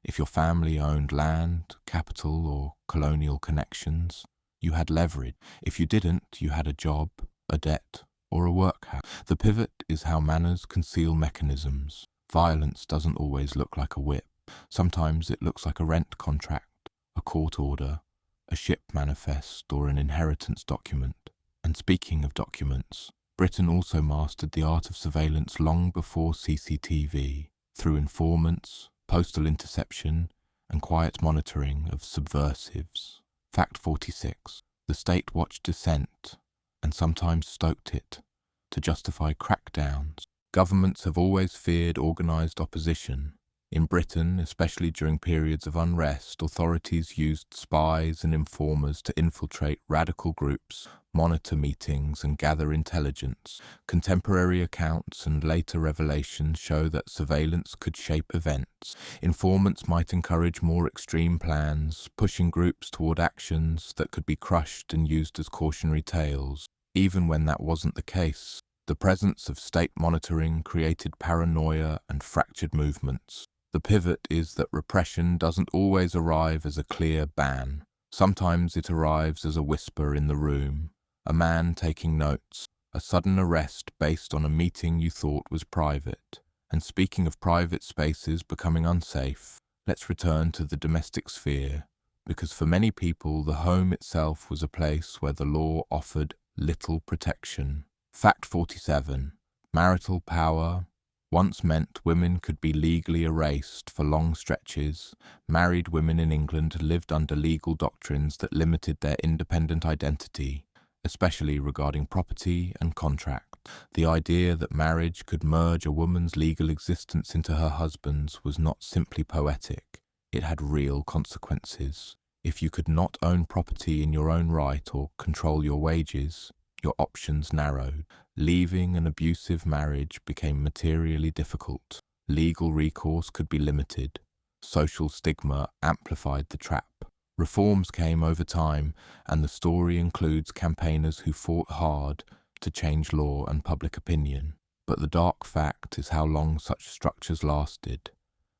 If your family owned land, capital, or colonial connections, you had leverage. If you didn't, you had a job, a debt, or a workhouse. The pivot is how manners conceal mechanisms. Violence doesn't always look like a whip. Sometimes it looks like a rent contract, a court order, a ship manifest, or an inheritance document. And speaking of documents, Britain also mastered the art of surveillance long before CCTV, through informants, postal interception, and quiet monitoring of subversives. Fact 46. The state watched dissent, and sometimes stoked it, to justify crackdowns. Governments have always feared organized opposition, In Britain, especially during periods of unrest, authorities used spies and informers to infiltrate radical groups, monitor meetings, and gather intelligence. Contemporary accounts and later revelations show that surveillance could shape events. Informants might encourage more extreme plans, pushing groups toward actions that could be crushed and used as cautionary tales. Even when that wasn't the case, the presence of state monitoring created paranoia and fractured movements. The pivot is that repression doesn't always arrive as a clear ban. Sometimes it arrives as a whisper in the room, a man taking notes, a sudden arrest based on a meeting you thought was private. And speaking of private spaces becoming unsafe, let's return to the domestic sphere, because for many people the home itself was a place where the law offered little protection. Fact 47. Marital power once meant women could be legally erased for long stretches. Married women in England lived under legal doctrines that limited their independent identity, especially regarding property and contract. The idea that marriage could merge a woman's legal existence into her husband's was not simply poetic. It had real consequences. If you could not own property in your own right or control your wages, your options narrowed. Leaving an abusive marriage became materially difficult. Legal recourse could be limited. Social stigma amplified the trap. Reforms came over time, and the story includes campaigners who fought hard to change law and public opinion. But the dark fact is how long such structures lasted,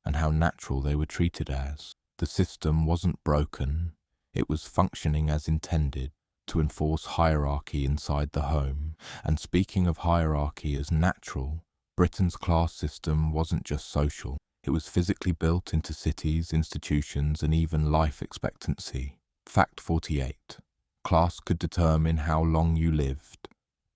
and how natural they were treated as. The system wasn't broken, it was functioning as intended, to enforce hierarchy inside the home. And speaking of hierarchy as natural, Britain's class system wasn't just social. It was physically built into cities, institutions, and even life expectancy. Fact 48. Class could determine how long you lived,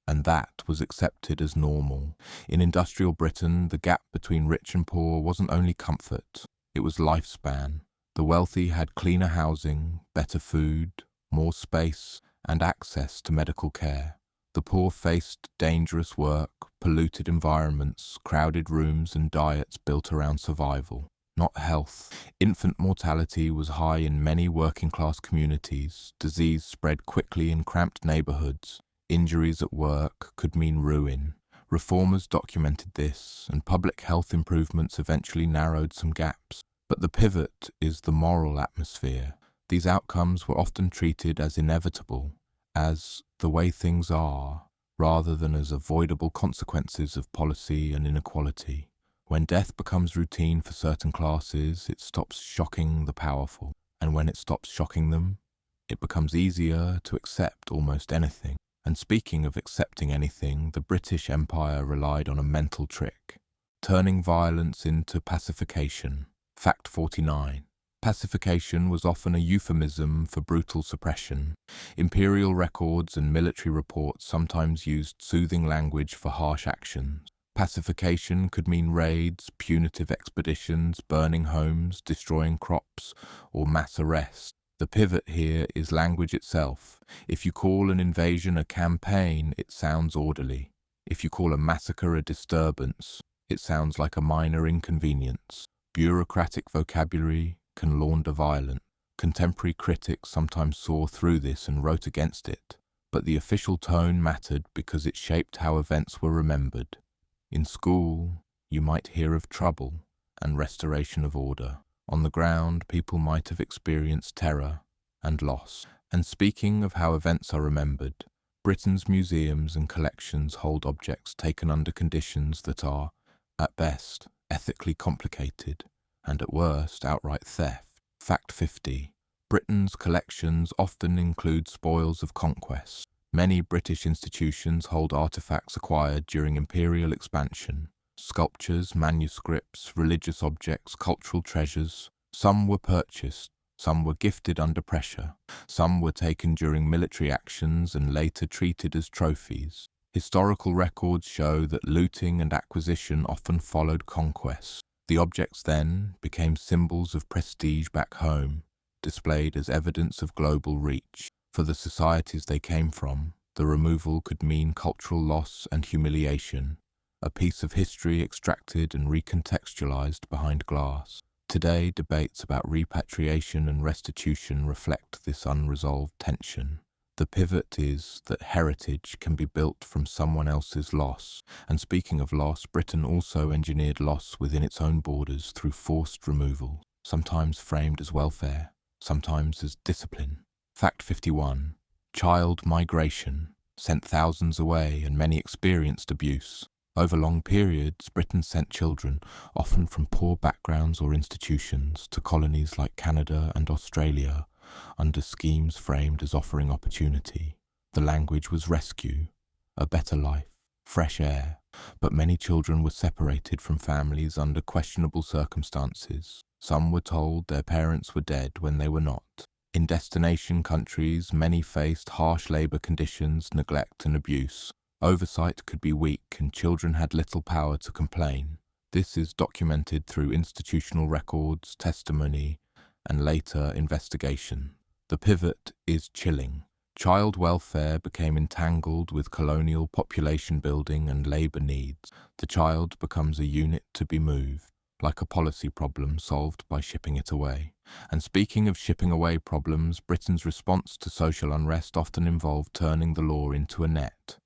and that was accepted as normal. In industrial Britain, the gap between rich and poor wasn't only comfort, it was lifespan. The wealthy had cleaner housing, better food, more space, and access to medical care. The poor faced dangerous work, polluted environments, crowded rooms, and diets built around survival, not health. Infant mortality was high in many working-class communities. Disease spread quickly in cramped neighborhoods. Injuries at work could mean ruin. Reformers documented this, and public health improvements eventually narrowed some gaps. But the pivot is the moral atmosphere. These outcomes were often treated as inevitable, as the way things are, rather than as avoidable consequences of policy and inequality. When death becomes routine for certain classes, it stops shocking the powerful, and when it stops shocking them, it becomes easier to accept almost anything. And speaking of accepting anything, the British Empire relied on a mental trick, turning violence into pacification. Fact 49. Pacification was often a euphemism for brutal suppression. Imperial records and military reports sometimes used soothing language for harsh actions. Pacification could mean raids, punitive expeditions, burning homes, destroying crops, or mass arrest. The pivot here is language itself. If you call an invasion a campaign, it sounds orderly. If you call a massacre a disturbance, it sounds like a minor inconvenience. Bureaucratic vocabulary can launder violence. Contemporary critics sometimes saw through this and wrote against it, but the official tone mattered because it shaped how events were remembered. In school, you might hear of trouble and restoration of order. On the ground, people might have experienced terror and loss. And speaking of how events are remembered, Britain's museums and collections hold objects taken under conditions that are, at best, ethically complicated, and at worst, outright theft. Fact 50. Britain's collections often include spoils of conquest. Many British institutions hold artifacts acquired during imperial expansion. Sculptures, manuscripts, religious objects, cultural treasures. Some were purchased, some were gifted under pressure, some were taken during military actions and later treated as trophies. Historical records show that looting and acquisition often followed conquest. The objects then became symbols of prestige back home, displayed as evidence of global reach. For the societies they came from, the removal could mean cultural loss and humiliation, a piece of history extracted and recontextualized behind glass. Today, debates about repatriation and restitution reflect this unresolved tension. The pivot is that heritage can be built from someone else's loss. And speaking of loss, Britain also engineered loss within its own borders through forced removal, sometimes framed as welfare, sometimes as discipline. Fact 51. Child migration sent thousands away and many experienced abuse. Over long periods, Britain sent children, often from poor backgrounds or institutions, to colonies like Canada and Australia, under schemes framed as offering opportunity. The language was rescue, a better life, fresh air, but many children were separated from families under questionable circumstances. Some were told their parents were dead when they were not. In destination countries, many faced harsh labour conditions, neglect and abuse. Oversight could be weak and children had little power to complain. This is documented through institutional records, testimony, and later investigation. The pivot is chilling. Child welfare became entangled with colonial population building and labour needs. The child becomes a unit to be moved, like a policy problem solved by shipping it away. And speaking of shipping away problems, Britain's response to social unrest often involved turning the law into a net,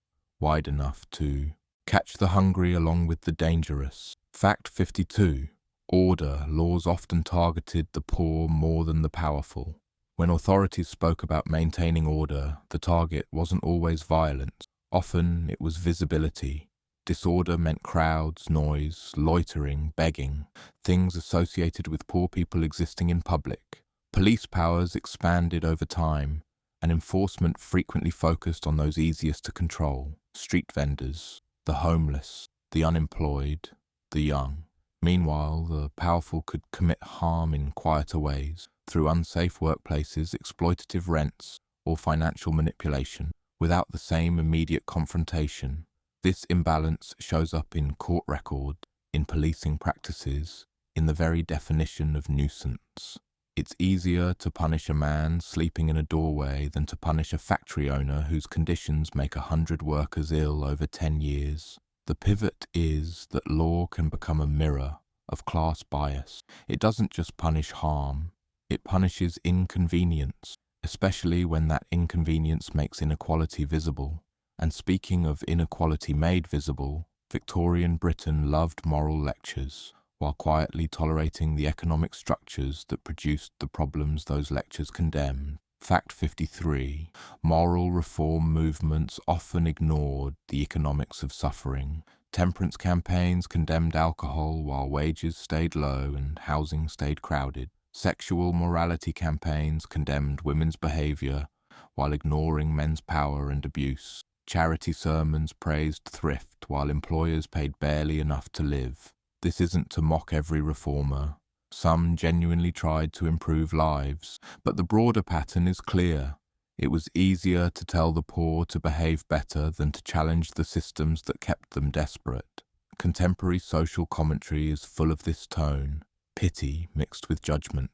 wide enough to catch the hungry along with the dangerous. Fact 52. Order laws often targeted the poor more than the powerful. When authorities spoke about maintaining order, the target wasn't always violence. Often it was visibility. Disorder meant crowds, noise, loitering, begging, things associated with poor people existing in public. Police powers expanded over time, and enforcement frequently focused on those easiest to control: street vendors, the homeless, the unemployed, the young. Meanwhile, the powerful could commit harm in quieter ways, through unsafe workplaces, exploitative rents, or financial manipulation, without the same immediate confrontation. This imbalance shows up in court record, in policing practices, in the very definition of nuisance. It's easier to punish a man sleeping in a doorway than to punish a factory owner whose conditions make 100 workers ill over 10 years. The pivot is that law can become a mirror of class bias. It doesn't just punish harm, it punishes inconvenience, especially when that inconvenience makes inequality visible. And speaking of inequality made visible, Victorian Britain loved moral lectures, while quietly tolerating the economic structures that produced the problems those lectures condemned. Fact 53. Moral reform movements often ignored the economics of suffering. Temperance campaigns condemned alcohol while wages stayed low and housing stayed crowded. Sexual morality campaigns condemned women's behaviour while ignoring men's power and abuse. Charity sermons praised thrift while employers paid barely enough to live. This isn't to mock every reformer. Some genuinely tried to improve lives, but the broader pattern is clear. It was easier to tell the poor to behave better than to challenge the systems that kept them desperate. Contemporary social commentary is full of this tone, pity mixed with judgment.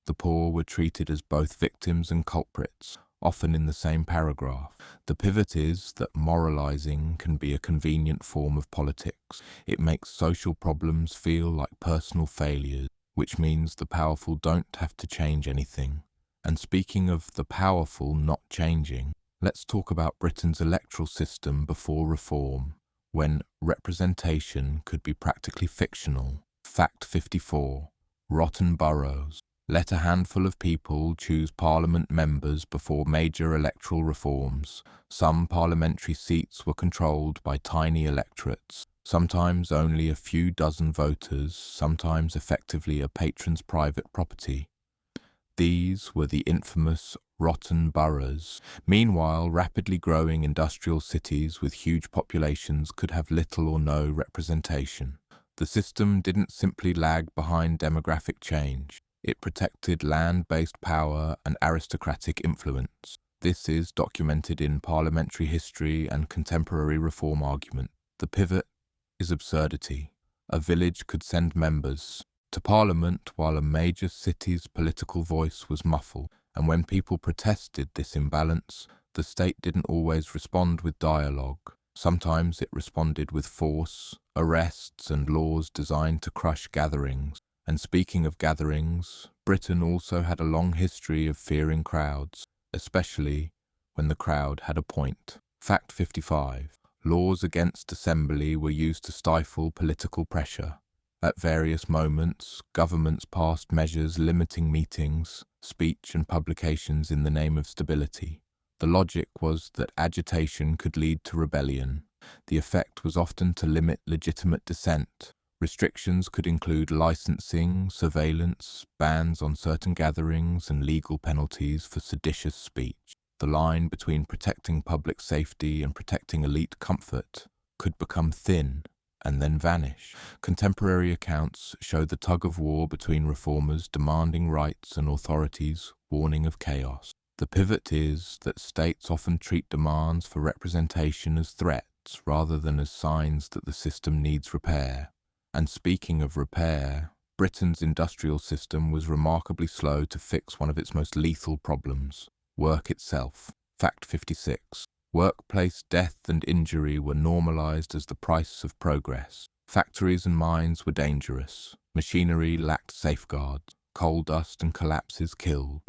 The poor were treated as both victims and culprits, often in the same paragraph. The pivot is that moralizing can be a convenient form of politics. It makes social problems feel like personal failures, which means the powerful don't have to change anything. And speaking of the powerful not changing, let's talk about Britain's electoral system before reform, when representation could be practically fictional. Fact 54. Rotten boroughs. Let a handful of people choose parliament members before major electoral reforms. Some parliamentary seats were controlled by tiny electorates, sometimes only a few dozen voters, sometimes effectively a patron's private property. These were the infamous rotten boroughs. Meanwhile, rapidly growing industrial cities with huge populations could have little or no representation. The system didn't simply lag behind demographic change. It protected land-based power and aristocratic influence. This is documented in parliamentary history and contemporary reform argument. The pivot is absurdity. A village could send members to Parliament while a major city's political voice was muffled, and when people protested this imbalance, the state didn't always respond with dialogue. Sometimes it responded with force, arrests, and laws designed to crush gatherings. And speaking of gatherings, Britain also had a long history of fearing crowds, especially when the crowd had a point. Fact 55. Laws against assembly were used to stifle political pressure. At various moments, governments passed measures limiting meetings, speech, and publications in the name of stability. The logic was that agitation could lead to rebellion. The effect was often to limit legitimate dissent. Restrictions could include licensing, surveillance, bans on certain gatherings, and legal penalties for seditious speech. The line between protecting public safety and protecting elite comfort could become thin and then vanish. Contemporary accounts show the tug-of-war between reformers demanding rights and authorities warning of chaos. The pivot is that states often treat demands for representation as threats rather than as signs that the system needs repair. And speaking of repair, Britain's industrial system was remarkably slow to fix one of its most lethal problems: work itself. Fact 56. Workplace death and injury were normalized as the price of progress. Factories and mines were dangerous. Machinery lacked safeguards. Coal dust and collapses killed.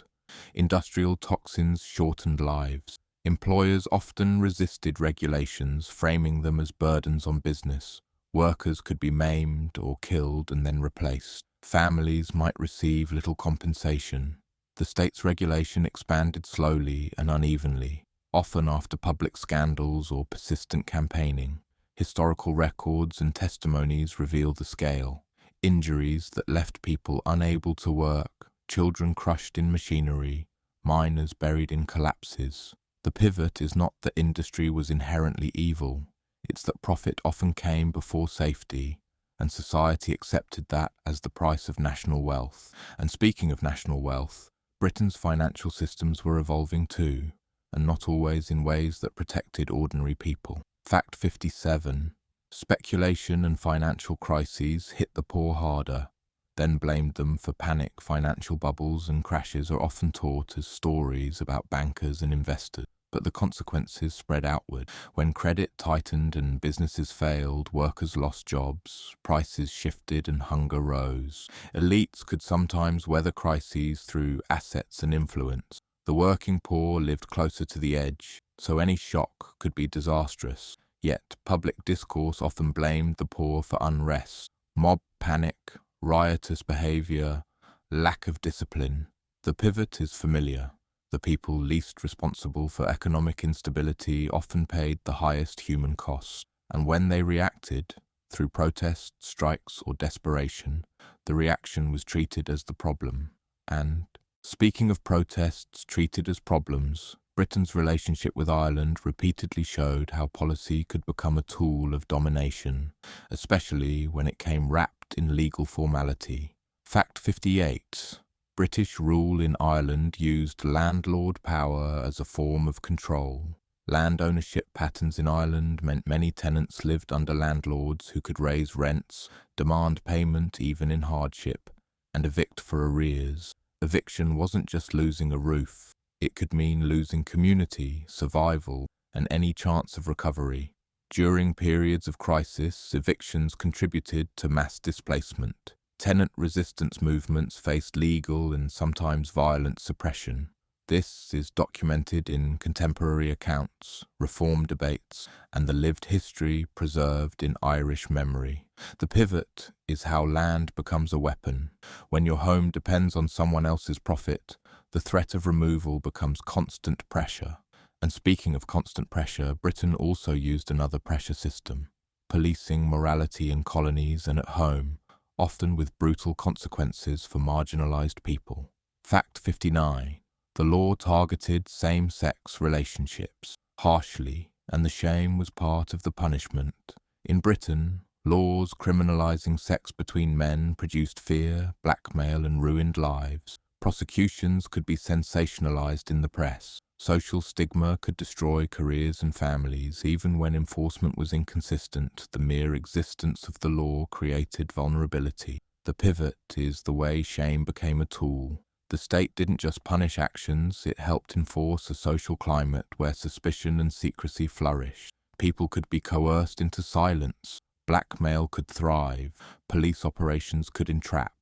Industrial toxins shortened lives. Employers often resisted regulations, framing them as burdens on business. Workers could be maimed or killed and then replaced. Families might receive little compensation. The state's regulation expanded slowly and unevenly, often after public scandals or persistent campaigning. Historical records and testimonies reveal the scale. Injuries that left people unable to work, children crushed in machinery, miners buried in collapses. The pivot is not that industry was inherently evil. It's that profit often came before safety, and society accepted that as the price of national wealth. And speaking of national wealth, Britain's financial systems were evolving too, and not always in ways that protected ordinary people. Fact 57. Speculation and financial crises hit the poor harder, then blamed them for panic. Financial bubbles and crashes are often taught as stories about bankers and investors, but the consequences spread outward. When credit tightened and businesses failed, workers lost jobs, prices shifted and hunger rose. Elites could sometimes weather crises through assets and influence. The working poor lived closer to the edge, so any shock could be disastrous. Yet public discourse often blamed the poor for unrest, mob panic, riotous behavior, lack of discipline. The pivot is familiar. The people least responsible for economic instability often paid the highest human cost, and when they reacted, through protests, strikes, or desperation, the reaction was treated as the problem. And, speaking of protests treated as problems, Britain's relationship with Ireland repeatedly showed how policy could become a tool of domination, especially when it came wrapped in legal formality. Fact 58. British rule in Ireland used landlord power as a form of control. Land ownership patterns in Ireland meant many tenants lived under landlords who could raise rents, demand payment even in hardship, and evict for arrears. Eviction wasn't just losing a roof. It could mean losing community, survival, and any chance of recovery. During periods of crisis, evictions contributed to mass displacement. Tenant resistance movements faced legal and sometimes violent suppression. This is documented in contemporary accounts, reform debates, and the lived history preserved in Irish memory. The pivot is how land becomes a weapon. When your home depends on someone else's profit, the threat of removal becomes constant pressure. And speaking of constant pressure, Britain also used another pressure system, policing morality in colonies and at home, often with brutal consequences for marginalized people. Fact 59. The law targeted same-sex relationships harshly, and the shame was part of the punishment. In Britain, laws criminalizing sex between men produced fear, blackmail, and ruined lives. Prosecutions could be sensationalized in the press. Social stigma could destroy careers and families. Even when enforcement was inconsistent, the mere existence of the law created vulnerability. The pivot is the way shame became a tool. The state didn't just punish actions, it helped enforce a social climate where suspicion and secrecy flourished. People could be coerced into silence, Blackmail could thrive, police operations could entrap.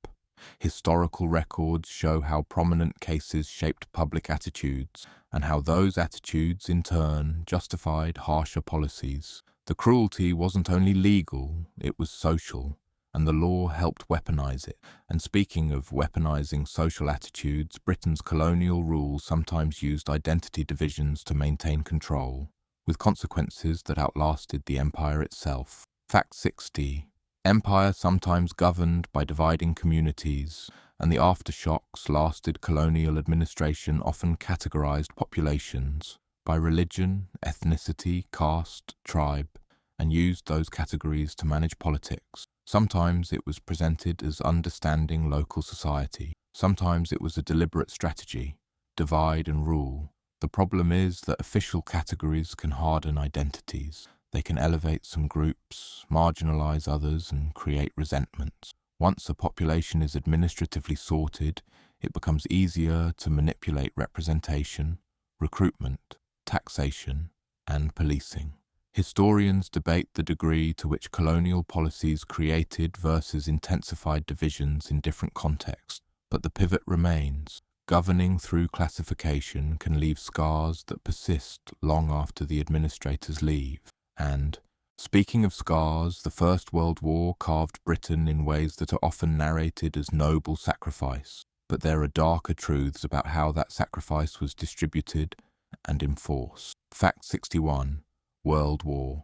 Historical records show how prominent cases shaped public attitudes, and how those attitudes, in turn, justified harsher policies. The cruelty wasn't only legal, it was social, and the law helped weaponize it. And speaking of weaponizing social attitudes, Britain's colonial rule sometimes used identity divisions to maintain control, with consequences that outlasted the empire itself. Fact 60. Empire sometimes governed by dividing communities, and the aftershocks lasted colonial administration often categorized populations by religion, ethnicity, caste, tribe, and used those categories to manage politics. Sometimes it was presented as understanding local society. Sometimes it was a deliberate strategy, divide and rule. The problem is that official categories can harden identities. They can elevate some groups, marginalize others, and create resentments. Once a population is administratively sorted, it becomes easier to manipulate representation, recruitment, taxation, and policing. Historians debate the degree to which colonial policies created versus intensified divisions in different contexts, but the pivot remains. Governing through classification can leave scars that persist long after the administrators leave. And, speaking of scars, the First World War carved Britain in ways that are often narrated as noble sacrifice, but there are darker truths about how that sacrifice was distributed and enforced. Fact 61. World War.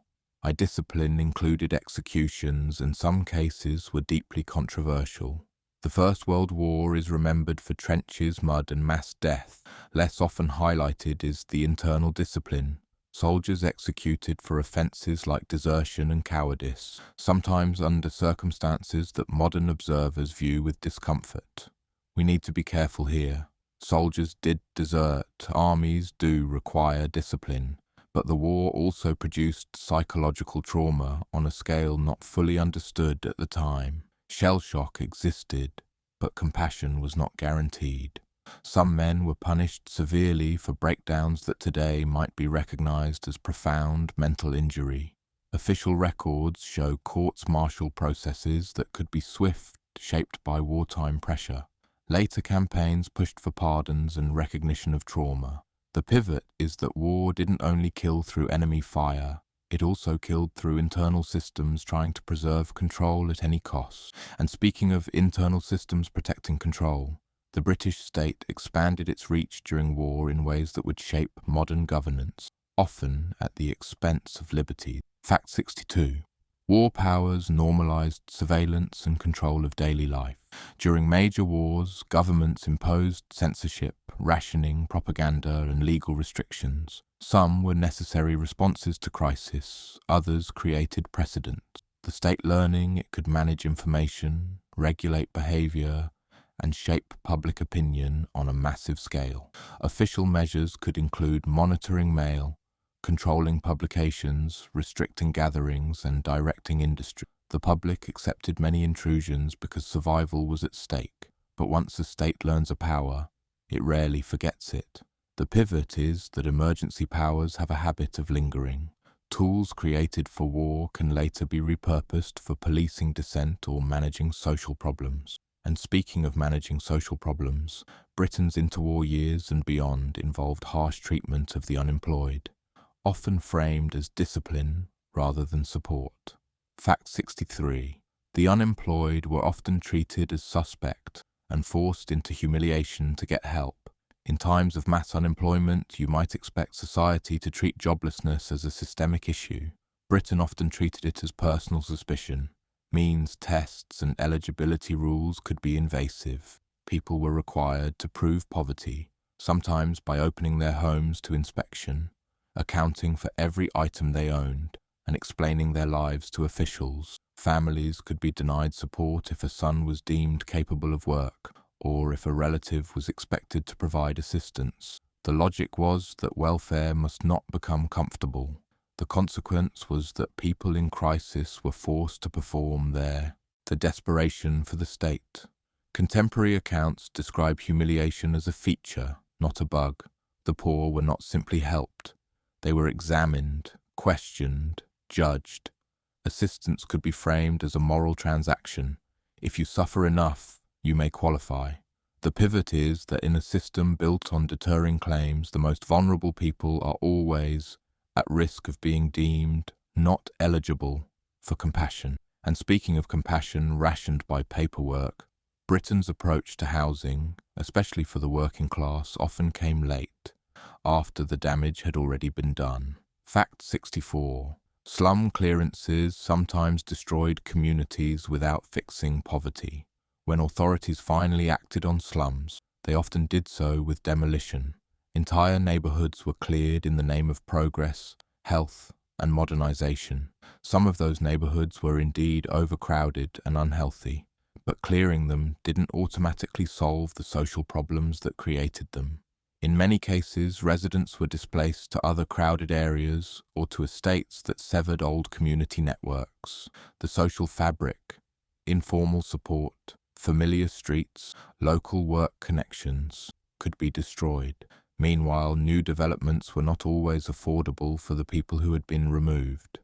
Discipline included executions, and some cases were deeply controversial. The First World War is remembered for trenches, mud, and mass death. Less often highlighted is the internal discipline. Soldiers executed for offences like desertion and cowardice, sometimes under circumstances that modern observers view with discomfort. We need to be careful here. Soldiers did desert, armies do require discipline, but the war also produced psychological trauma on a scale not fully understood at the time. Shell shock existed, but compassion was not guaranteed. Some men were punished severely for breakdowns that today might be recognized as profound mental injury. Official records show courts-martial processes that could be swift, shaped by wartime pressure. Later campaigns pushed for pardons and recognition of trauma. The pivot is that war didn't only kill through enemy fire, it also killed through internal systems trying to preserve control at any cost. And speaking of internal systems protecting control, the British state expanded its reach during war in ways that would shape modern governance, often at the expense of liberty. Fact 62. War powers normalized surveillance and control of daily life. During major wars, governments imposed censorship, rationing, propaganda, and legal restrictions. Some were necessary responses to crisis, others created precedent. The state learning it could manage information, regulate behavior, and shape public opinion on a massive scale. Official measures could include monitoring mail, controlling publications, restricting gatherings, and directing industry. The public accepted many intrusions because survival was at stake, but once a state learns a power, it rarely forgets it. The pivot is that emergency powers have a habit of lingering. Tools created for war can later be repurposed for policing dissent or managing social problems. And speaking of managing social problems, Britain's interwar years and beyond involved harsh treatment of the unemployed, often framed as discipline rather than support. Fact 63. The unemployed were often treated as suspect and forced into humiliation to get help. In times of mass unemployment, you might expect society to treat joblessness as a systemic issue. Britain often treated it as personal suspicion. Means tests and eligibility rules could be invasive. People were required to prove poverty, sometimes by opening their homes to inspection, accounting for every item they owned, and explaining their lives to officials. Families could be denied support if a son was deemed capable of work, or if a relative was expected to provide assistance. The logic was that welfare must not become comfortable. The consequence was that people in crisis were forced to perform the desperation for the state. Contemporary accounts describe humiliation as a feature, not a bug. The poor were not simply helped. They were examined, questioned, judged, Assistance could be framed as a moral transaction. If you suffer enough, you may qualify. The pivot is that in a system built on deterring claims, the most vulnerable people are always at risk of being deemed not eligible for compassion. And speaking of compassion rationed by paperwork, Britain's approach to housing, especially for the working class, often came late, after the damage had already been done. Fact 64. Slum clearances sometimes destroyed communities without fixing poverty. When authorities finally acted on slums, they often did so with demolition. Entire neighborhoods were cleared in the name of progress, health, and modernization. Some of those neighborhoods were indeed overcrowded and unhealthy, but clearing them didn't automatically solve the social problems that created them. In many cases, residents were displaced to other crowded areas or to estates that severed old community networks. The social fabric, informal support, familiar streets, local work connections could be destroyed. Meanwhile, new developments were not always affordable for the people who had been removed.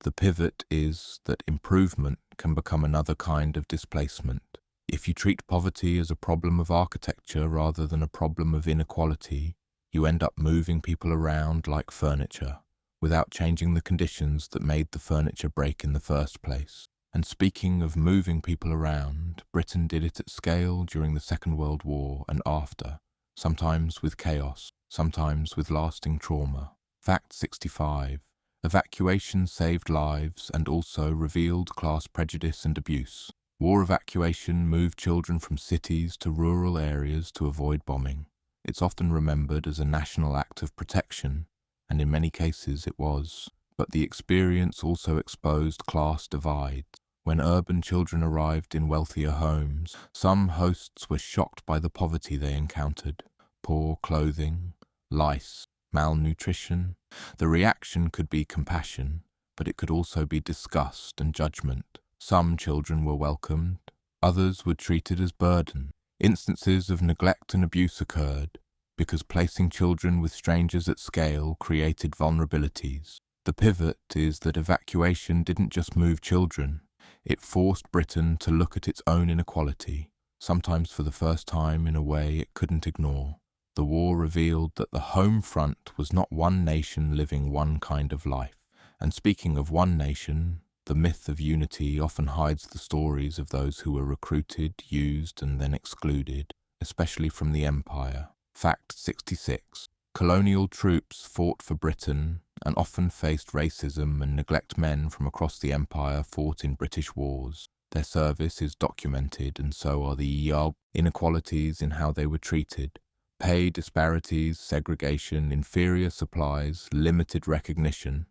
The pivot is that improvement can become another kind of displacement. If you treat poverty as a problem of architecture rather than a problem of inequality, you end up moving people around like furniture, without changing the conditions that made the furniture break in the first place. And speaking of moving people around, Britain did it at scale during the Second World War and after, sometimes with chaos, sometimes with lasting trauma. Fact 65. Evacuation saved lives and also revealed class prejudice and abuse. War evacuation moved children from cities to rural areas to avoid bombing. It's often remembered as a national act of protection, and in many cases it was. But the experience also exposed class divides. When urban children arrived in wealthier homes, some hosts were shocked by the poverty they encountered. Poor clothing, lice, malnutrition. The reaction could be compassion, but it could also be disgust and judgment. Some children were welcomed, others were treated as burden. Instances of neglect and abuse occurred because placing children with strangers at scale created vulnerabilities. The pivot is that evacuation didn't just move children, it forced Britain to look at its own inequality, sometimes for the first time in a way it couldn't ignore. The war revealed that the home front was not one nation living one kind of life. And speaking of one nation, the myth of unity often hides the stories of those who were recruited, used, and then excluded, especially from the Empire. Fact 66. Colonial troops fought for Britain and often faced racism and neglect. Men from across the Empire fought in British wars. Their service is documented, and so are the inequalities in how they were treated. Pay disparities, segregation, inferior supplies, limited recognition.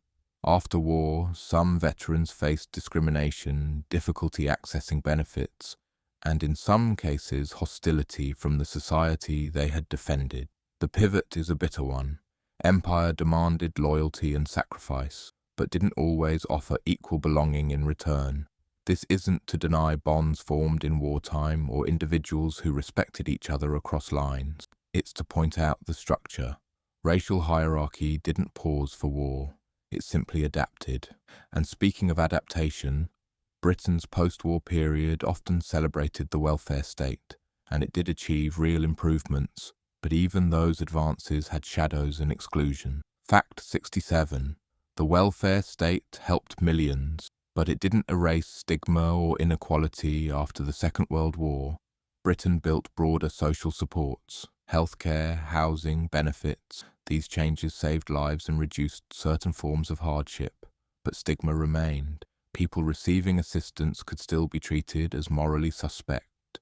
After war, some veterans faced discrimination, difficulty accessing benefits, and in some cases hostility from the society they had defended. The pivot is a bitter one. Empire demanded loyalty and sacrifice, but didn't always offer equal belonging in return. This isn't to deny bonds formed in wartime or individuals who respected each other across lines. It's to point out the structure. Racial hierarchy didn't pause for war. It simply adapted. And speaking of adaptation, Britain's post-war period often celebrated the welfare state, and it did achieve real improvements, but even those advances had shadows and exclusion. Fact 67. The welfare state helped millions, but it didn't erase stigma or inequality. After the Second World War, Britain built broader social supports, healthcare, housing, benefits. These changes saved lives and reduced certain forms of hardship, but stigma remained. People receiving assistance could still be treated as morally suspect.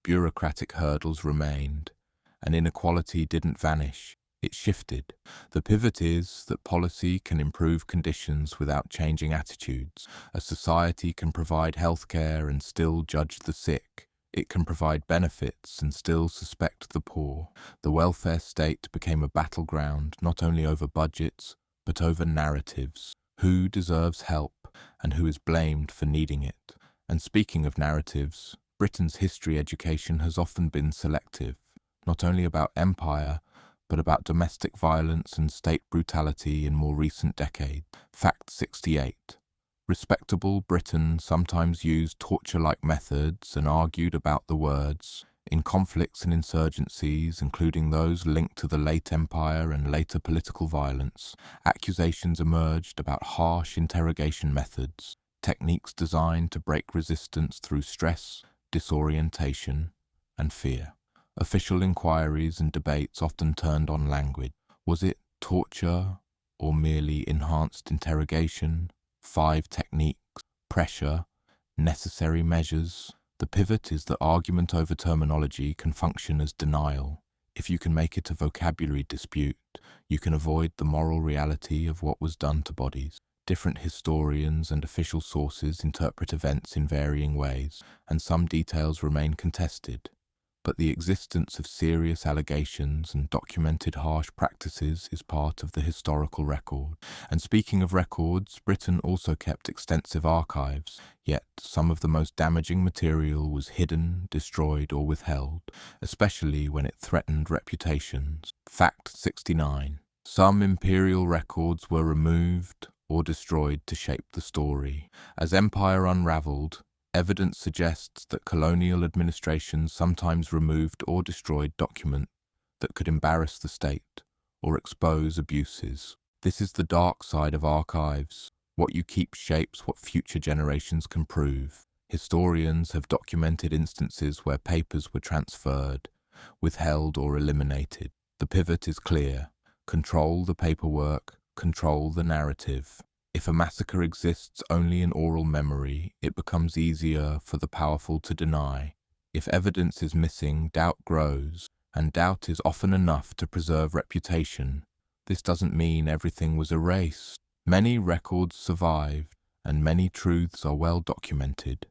Bureaucratic hurdles remained, and inequality didn't vanish. It shifted. The pivot is that policy can improve conditions without changing attitudes. A society can provide healthcare and still judge the sick. It can provide benefits and still suspect the poor. The welfare state became a battleground not only over budgets, but over narratives. Who deserves help and who is blamed for needing it? And speaking of narratives, Britain's history education has often been selective, not only about empire, but about domestic violence and state brutality in more recent decades. Fact 68. Respectable Britain sometimes used torture-like methods and argued about the words. In conflicts and insurgencies, including those linked to the late empire and later political violence, accusations emerged about harsh interrogation methods, techniques designed to break resistance through stress, disorientation, and fear. Official inquiries and debates often turned on language. Was it torture or merely enhanced interrogation? 5 techniques, pressure, necessary measures. The pivot is that argument over terminology can function as denial. If you can make it a vocabulary dispute, you can avoid the moral reality of what was done to bodies. Different historians and official sources interpret events in varying ways, and some details remain contested. But the existence of serious allegations and documented harsh practices is part of the historical record. And speaking of records, Britain also kept extensive archives, yet some of the most damaging material was hidden, destroyed, or withheld, especially when it threatened reputations. Fact 69. Some imperial records were removed or destroyed to shape the story. As empire unraveled, evidence suggests that colonial administrations sometimes removed or destroyed documents that could embarrass the state or expose abuses. This is the dark side of archives. What you keep shapes what future generations can prove. Historians have documented instances where papers were transferred, withheld, or eliminated. The pivot is clear. Control the paperwork, control the narrative. If a massacre exists only in oral memory, it becomes easier for the powerful to deny. If evidence is missing, doubt grows, and doubt is often enough to preserve reputation. This doesn't mean everything was erased. Many records survived, and many truths are well documented.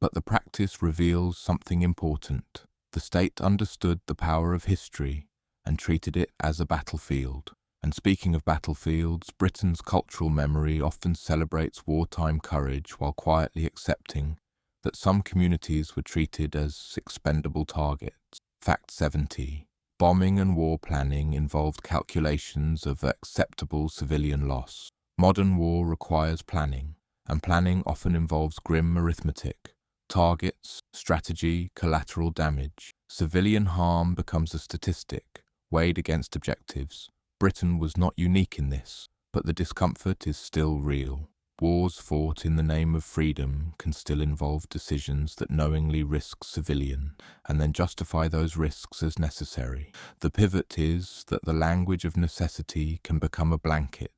But the practice reveals something important. The state understood the power of history and treated it as a battlefield. And speaking of battlefields, Britain's cultural memory often celebrates wartime courage while quietly accepting that some communities were treated as expendable targets. Fact 70. Bombing and war planning involved calculations of acceptable civilian loss. Modern war requires planning, and planning often involves grim arithmetic. Targets, strategy, collateral damage. Civilian harm becomes a statistic, weighed against objectives. Britain was not unique in this, but the discomfort is still real. Wars fought in the name of freedom can still involve decisions that knowingly risk civilians, and then justify those risks as necessary. The pivot is that the language of necessity can become a blanket.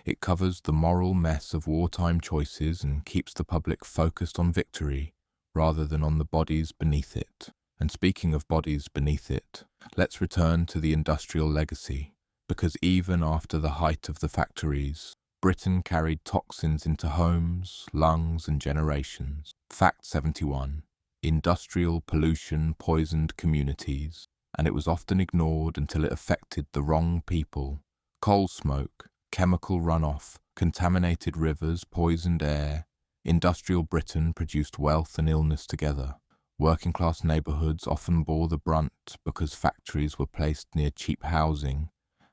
It covers the moral mess of wartime choices and keeps the public focused on victory, rather than on the bodies beneath it. And speaking of bodies beneath it, let's return to the industrial legacy. Because even after the height of the factories, Britain carried toxins into homes, lungs, and generations. Fact 71. Industrial pollution poisoned communities, and it was often ignored until it affected the wrong people. Coal smoke, chemical runoff, contaminated rivers, poisoned air. Industrial Britain produced wealth and illness together. Working-class neighbourhoods often bore the brunt because factories were placed near cheap housing,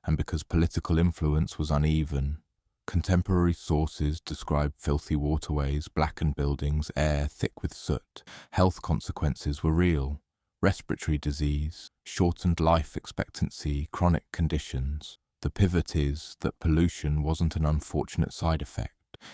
and because political influence was uneven. Contemporary sources describe filthy waterways, blackened buildings, air thick with soot. Health consequences were real. Respiratory disease, shortened life expectancy, chronic conditions. The pivot is that pollution wasn't an unfortunate side effect.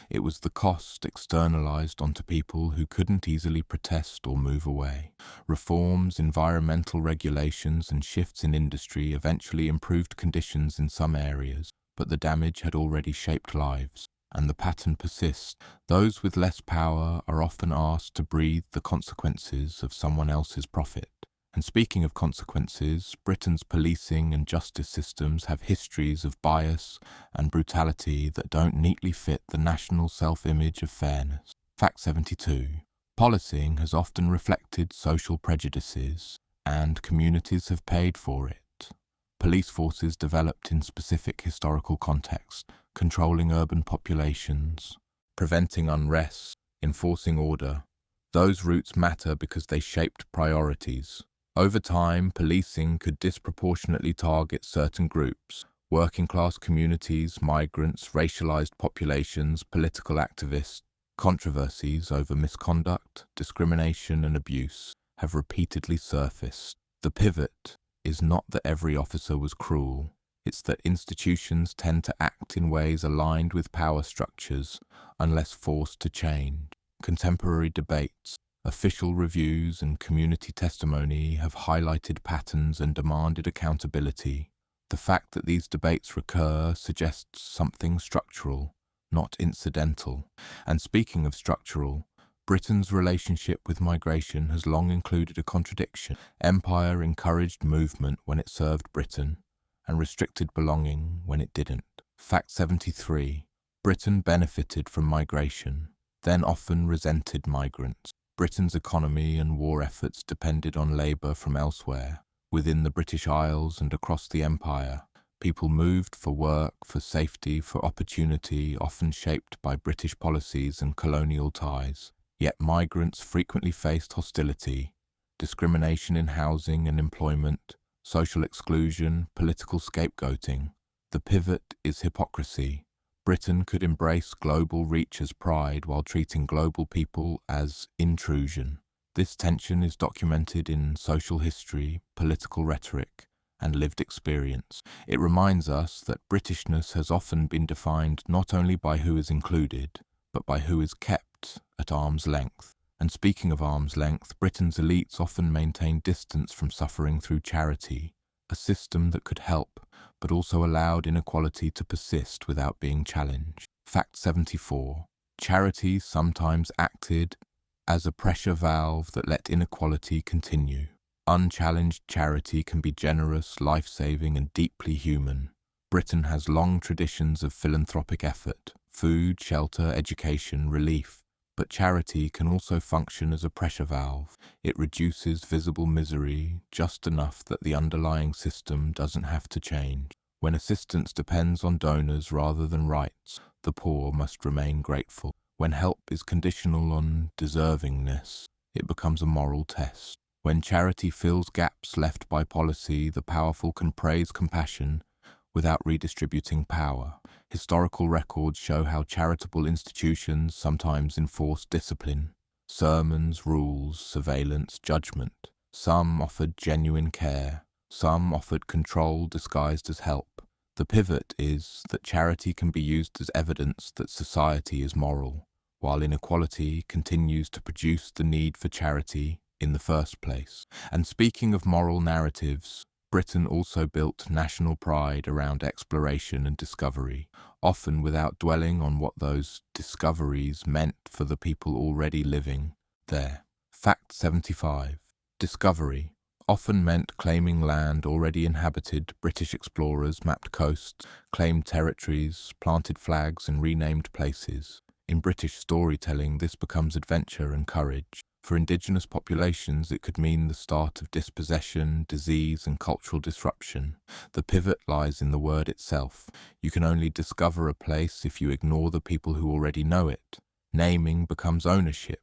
It was the cost externalized onto people who couldn't easily protest or move away. Reforms, environmental regulations, and shifts in industry eventually improved conditions in some areas, but the damage had already shaped lives, and the pattern persists. Those with less power are often asked to breathe the consequences of someone else's profit. And speaking of consequences, Britain's policing and justice systems have histories of bias and brutality that don't neatly fit the national self-image of fairness. Fact 72. Policing has often reflected social prejudices, and communities have paid for it. Police forces developed in specific historical contexts, controlling urban populations, preventing unrest, enforcing order. Those routes matter because they shaped priorities. Over time, policing could disproportionately target certain groups: working-class communities, migrants, racialized populations, political activists. Controversies over misconduct, discrimination, and abuse have repeatedly surfaced. The pivot is not that every officer was cruel, it's that institutions tend to act in ways aligned with power structures unless forced to change. Contemporary debates, official reviews, and community testimony have highlighted patterns and demanded accountability. The fact that these debates recur suggests something structural, not incidental. And speaking of structural, Britain's relationship with migration has long included a contradiction. Empire encouraged movement when it served Britain, and restricted belonging when it didn't. Fact 73. Britain benefited from migration, then often resented migrants. Britain's economy and war efforts depended on labour from elsewhere. Within the British Isles and across the Empire, people moved for work, for safety, for opportunity, often shaped by British policies and colonial ties. Yet migrants frequently faced hostility, discrimination in housing and employment, social exclusion, political scapegoating. The pivot is hypocrisy. Britain could embrace global reach as pride while treating global people as intrusion. This tension is documented in social history, political rhetoric, and lived experience. It reminds us that Britishness has often been defined not only by who is included, but by who is kept at arm's length. And speaking of arm's length, Britain's elites often maintained distance from suffering through charity, a system that could help, but also allowed inequality to persist without being challenged. Fact 74. Charity sometimes acted as a pressure valve that let inequality continue. Unchallenged charity can be generous, life-saving, and deeply human. Britain has long traditions of philanthropic effort, food, shelter, education, relief. But charity can also function as a pressure valve. It reduces visible misery just enough that the underlying system doesn't have to change. When assistance depends on donors rather than rights, the poor must remain grateful. When help is conditional on deservingness, it becomes a moral test. When charity fills gaps left by policy, the powerful can praise compassion without redistributing power. Historical records show how charitable institutions sometimes enforced discipline. Sermons, rules, surveillance, judgment. Some offered genuine care. Some offered control disguised as help. The pivot is that charity can be used as evidence that society is moral, while inequality continues to produce the need for charity in the first place. And speaking of moral narratives, Britain also built national pride around exploration and discovery, often without dwelling on what those discoveries meant for the people already living there. Fact 75. Discovery often meant claiming land already inhabited. British explorers mapped coasts, claimed territories, planted flags, and renamed places. In British storytelling, this becomes adventure and courage. For indigenous populations, it could mean the start of dispossession, disease, and cultural disruption. The pivot lies in the word itself. You can only discover a place if you ignore the people who already know it. Naming becomes ownership.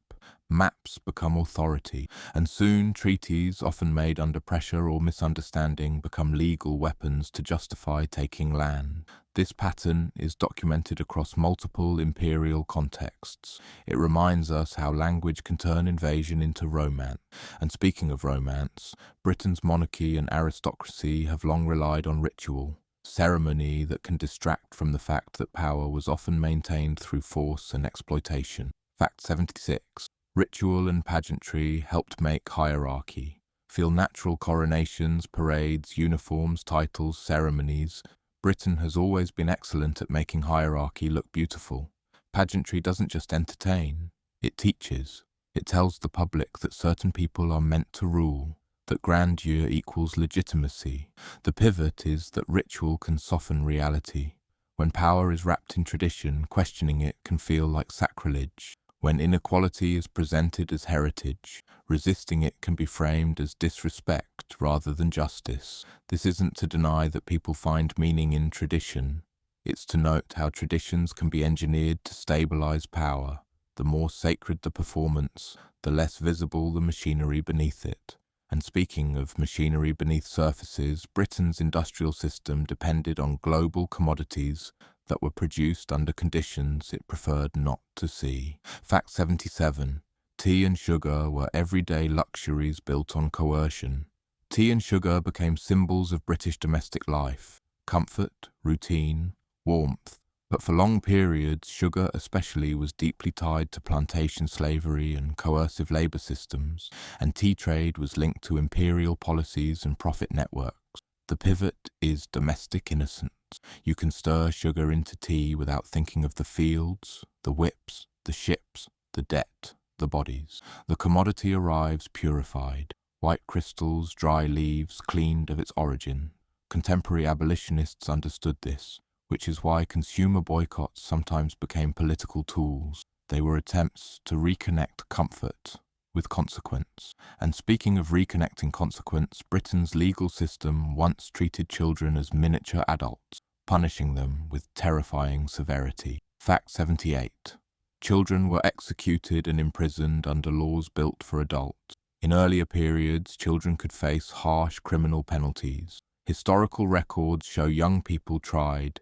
Maps become authority, and soon treaties, often made under pressure or misunderstanding, become legal weapons to justify taking land. This pattern is documented across multiple imperial contexts. It reminds us how language can turn invasion into romance. And speaking of romance, Britain's monarchy and aristocracy have long relied on ritual, ceremony that can distract from the fact that power was often maintained through force and exploitation. Fact 76. Ritual and pageantry helped make hierarchy. Feel natural coronations, parades, uniforms, titles, ceremonies. Britain has always been excellent at making hierarchy look beautiful. Pageantry doesn't just entertain, it teaches. It tells the public that certain people are meant to rule, that grandeur equals legitimacy. The pivot is that ritual can soften reality. When power is wrapped in tradition, questioning it can feel like sacrilege. When inequality is presented as heritage, resisting it can be framed as disrespect rather than justice. This isn't to deny that people find meaning in tradition. It's to note how traditions can be engineered to stabilize power. The more sacred the performance, the less visible the machinery beneath it. And speaking of machinery beneath surfaces, Britain's industrial system depended on global commodities that were produced under conditions it preferred not to see. Fact 77. Tea and sugar were everyday luxuries built on coercion. Tea and sugar became symbols of British domestic life: comfort, routine, warmth. But for long periods, sugar especially was deeply tied to plantation slavery and coercive labour systems, and tea trade was linked to imperial policies and profit networks. The pivot is domestic innocence. You can stir sugar into tea without thinking of the fields, the whips, the ships, the debt, the bodies. The commodity arrives purified, white crystals, dry leaves, cleaned of its origin. Contemporary abolitionists understood this, which is why consumer boycotts sometimes became political tools. They were attempts to reconnect comfort with consequence. And speaking of reconnecting consequence, Britain's legal system once treated children as miniature adults, punishing them with terrifying severity. Fact 78. Children were executed and imprisoned under laws built for adults. In earlier periods, children could face harsh criminal penalties. Historical records show young people tried,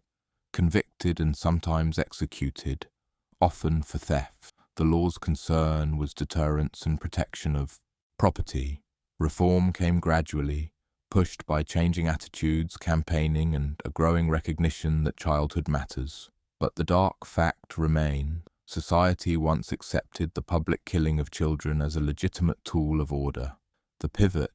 convicted and sometimes executed, often for theft. The law's concern was deterrence and protection of property. Reform came gradually, pushed by changing attitudes, campaigning, and a growing recognition that childhood matters. But the dark fact remains: society once accepted the public killing of children as a legitimate tool of order. The pivot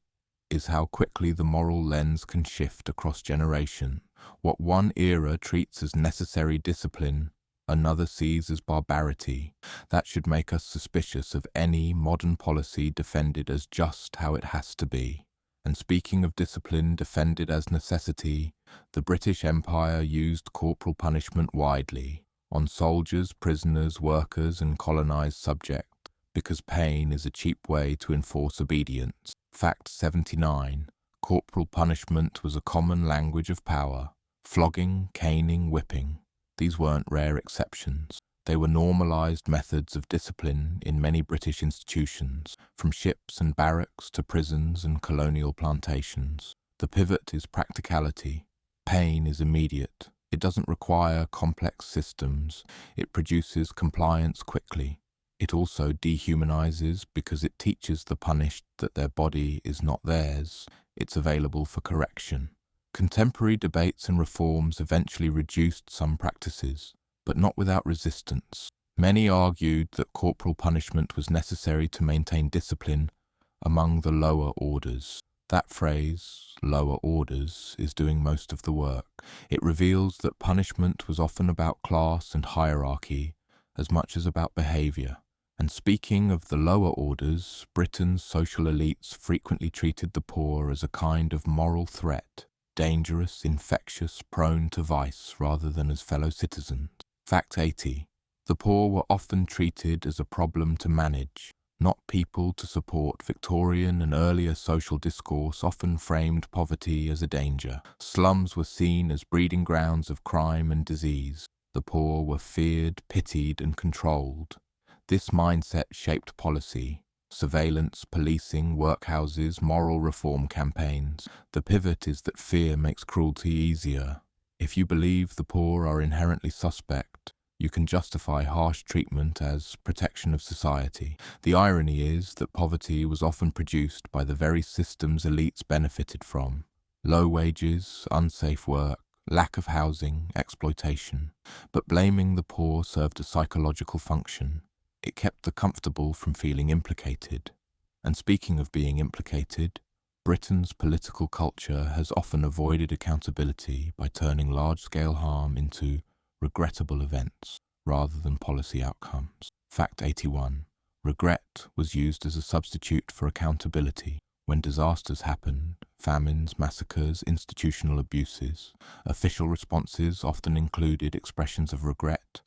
is how quickly the moral lens can shift across generations. What one era treats as necessary discipline, another sees as barbarity. That should make us suspicious of any modern policy defended as just how it has to be. And speaking of discipline defended as necessity, the British Empire used corporal punishment widely on soldiers, prisoners, workers, and colonized subjects, because pain is a cheap way to enforce obedience. Fact 79. Corporal punishment was a common language of power. Flogging, caning, whipping. These weren't rare exceptions. They were normalized methods of discipline in many British institutions, from ships and barracks to prisons and colonial plantations. The pivot is practicality. Pain is immediate. It doesn't require complex systems. It produces compliance quickly. It also dehumanizes because it teaches the punished that their body is not theirs. It's available for correction. Contemporary debates and reforms eventually reduced some practices, but not without resistance. Many argued that corporal punishment was necessary to maintain discipline among the lower orders. That phrase, lower orders, is doing most of the work. It reveals that punishment was often about class and hierarchy as much as about behavior. And speaking of the lower orders, Britain's social elites frequently treated the poor as a kind of moral threat, dangerous, infectious, prone to vice rather than as fellow citizens. Fact 80. The poor were often treated as a problem to manage, not people to support. Victorian and earlier social discourse often framed poverty as a danger. Slums were seen as breeding grounds of crime and disease. The poor were feared, pitied, and controlled. This mindset shaped policy, surveillance, policing, workhouses, moral reform campaigns. The pivot is that fear makes cruelty easier. If you believe the poor are inherently suspect, you can justify harsh treatment as protection of society. The irony is that poverty was often produced by the very systems elites benefited from: low wages, unsafe work, lack of housing, exploitation. But blaming the poor served a psychological function. It kept the comfortable from feeling implicated. And speaking of being implicated, Britain's political culture has often avoided accountability by turning large-scale harm into regrettable events rather than policy outcomes. Fact 81. Regret was used as a substitute for accountability. When disasters happened, famines, massacres, institutional abuses, official responses often included expressions of regret,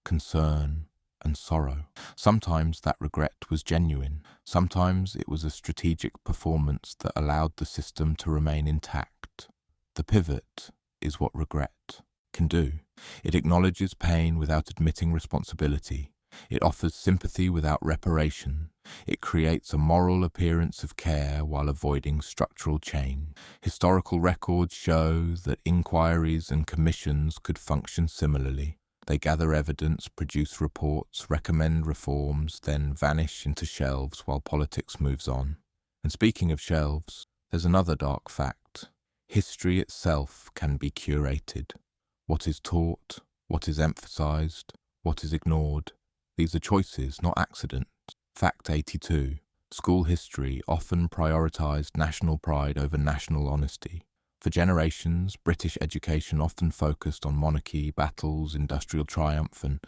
concern, and sorrow. Sometimes that regret was genuine. Sometimes it was a strategic performance that allowed the system to remain intact. The pivot is what regret can do. It acknowledges pain without admitting responsibility. It offers sympathy without reparation. It creates a moral appearance of care while avoiding structural change. Historical records show that inquiries and commissions could function similarly. They gather evidence, produce reports, recommend reforms, then vanish into shelves while politics moves on. And speaking of shelves, there's another dark fact. History itself can be curated. What is taught, what is emphasized, what is ignored. These are choices, not accidents. Fact 82. School history often prioritized national pride over national honesty. For generations, British education often focused on monarchy, battles, industrial triumph, and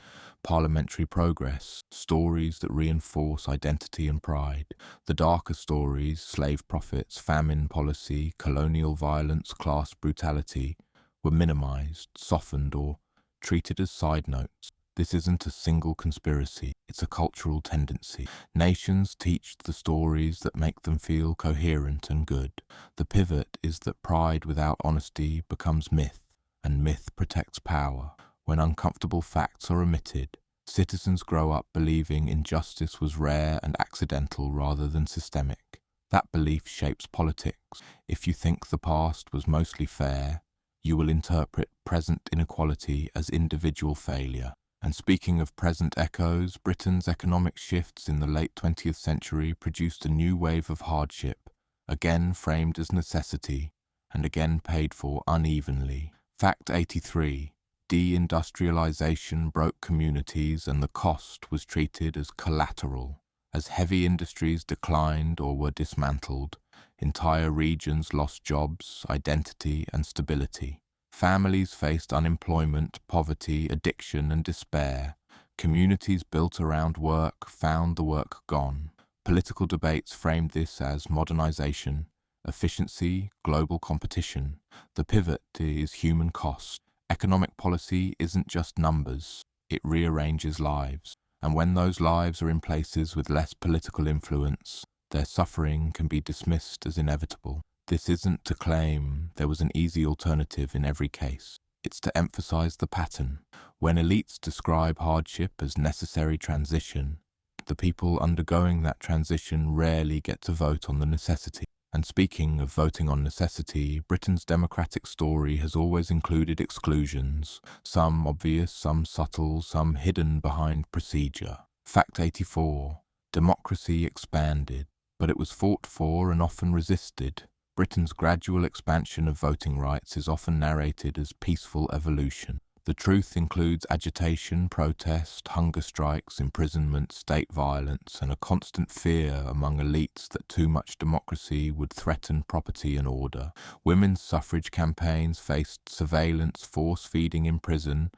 parliamentary progress, stories that reinforce identity and pride. The darker stories, slave profits, famine policy, colonial violence, class brutality, were minimized, softened, or treated as side notes. This isn't a single conspiracy, it's a cultural tendency. Nations teach the stories that make them feel coherent and good. The pivot is that pride without honesty becomes myth, and myth protects power. When uncomfortable facts are omitted, citizens grow up believing injustice was rare and accidental rather than systemic. That belief shapes politics. If you think the past was mostly fair, you will interpret present inequality as individual failure. And speaking of present echoes, Britain's economic shifts in the late 20th century produced a new wave of hardship, again framed as necessity, and again paid for unevenly. Fact 83. Deindustrialization broke communities and the cost was treated as collateral. As heavy industries declined or were dismantled, entire regions lost jobs, identity, and stability. Families faced unemployment, poverty, addiction, and despair. Communities built around work found the work gone. Political debates framed this as modernization, efficiency, global competition. The pivot is human cost. Economic policy isn't just numbers, it rearranges lives. And when those lives are in places with less political influence, their suffering can be dismissed as inevitable. This isn't to claim there was an easy alternative in every case. It's to emphasize the pattern. When elites describe hardship as necessary transition, the people undergoing that transition rarely get to vote on the necessity. And speaking of voting on necessity, Britain's democratic story has always included exclusions, some obvious, some subtle, some hidden behind procedure. Fact 84. Democracy expanded, but it was fought for and often resisted. Britain's gradual expansion of voting rights is often narrated as peaceful evolution. The truth includes agitation, protest, hunger strikes, imprisonment, state violence, and a constant fear among elites that too much democracy would threaten property and order. Women's suffrage campaigns faced surveillance, force-feeding in prison,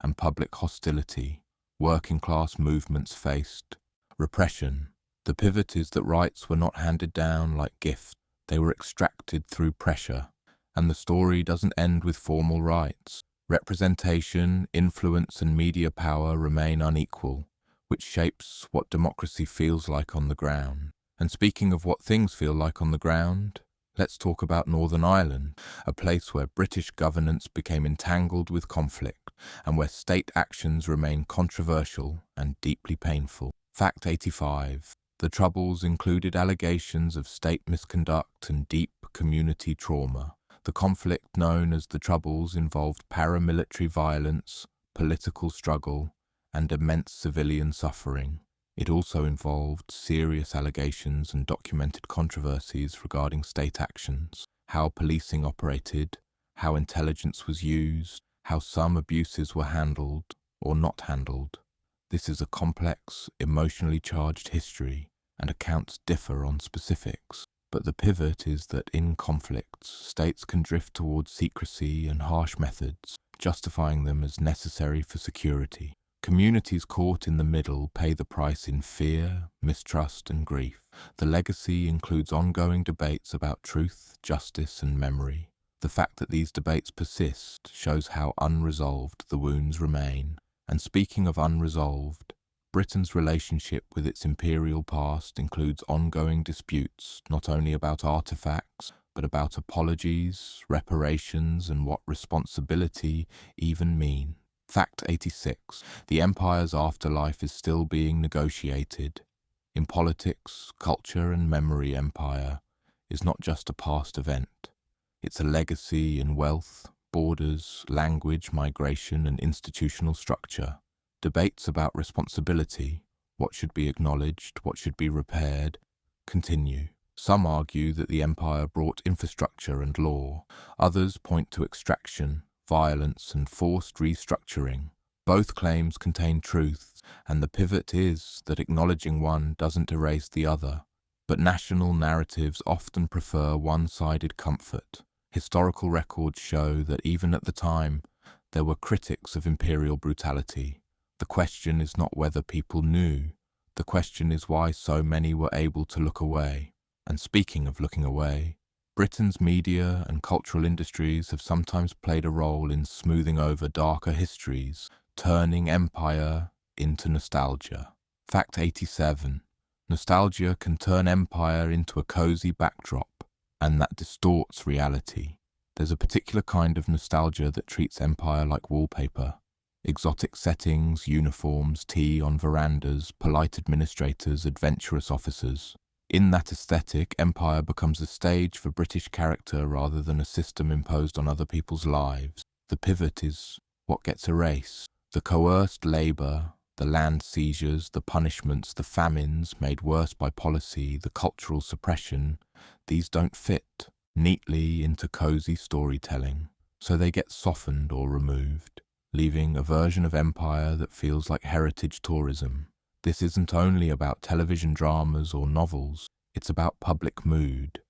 and public hostility. Working-class movements faced repression. The pivot is that rights were not handed down like gifts. They were extracted through pressure, and the story doesn't end with formal rights. Representation, influence, and media power remain unequal, which shapes what democracy feels like on the ground. And speaking of what things feel like on the ground, let's talk about Northern Ireland, a place where British governance became entangled with conflict, and where state actions remain controversial and deeply painful. Fact 85. The Troubles included allegations of state misconduct and deep community trauma. The conflict known as the Troubles involved paramilitary violence, political struggle, and immense civilian suffering. It also involved serious allegations and documented controversies regarding state actions, how policing operated, how intelligence was used, how some abuses were handled or not handled. This is a complex, emotionally charged history, and accounts differ on specifics. But the pivot is that in conflicts, states can drift towards secrecy and harsh methods, justifying them as necessary for security. Communities caught in the middle pay the price in fear, mistrust, and grief. The legacy includes ongoing debates about truth, justice, and memory. The fact that these debates persist shows how unresolved the wounds remain. And speaking of unresolved, Britain's relationship with its imperial past includes ongoing disputes not only about artifacts, but about apologies, reparations, and what responsibility even mean. Fact 86. The empire's afterlife is still being negotiated. In politics, culture and memory, empire is not just a past event. It's a legacy in wealth, borders, language, migration and institutional structure. Debates about responsibility, what should be acknowledged, what should be repaired, continue. Some argue that the empire brought infrastructure and law. Others point to extraction, violence and forced restructuring. Both claims contain truths, and the pivot is that acknowledging one doesn't erase the other. But national narratives often prefer one-sided comfort. Historical records show that even at the time, there were critics of imperial brutality. The question is not whether people knew. The question is why so many were able to look away. And speaking of looking away, Britain's media and cultural industries have sometimes played a role in smoothing over darker histories, turning empire into nostalgia. Fact 87. Nostalgia can turn empire into a cozy backdrop, and that distorts reality. There's a particular kind of nostalgia that treats empire like wallpaper. Exotic settings, uniforms, tea on verandas, polite administrators, adventurous officers. In that aesthetic, empire becomes a stage for British character rather than a system imposed on other people's lives. The pivot is what gets erased. The coerced labour, the land seizures, the punishments, the famines made worse by policy, the cultural suppression, these don't fit neatly into cosy storytelling, so they get softened or removed, leaving a version of empire that feels like heritage tourism. This isn't only about television dramas or novels, it's about public mood.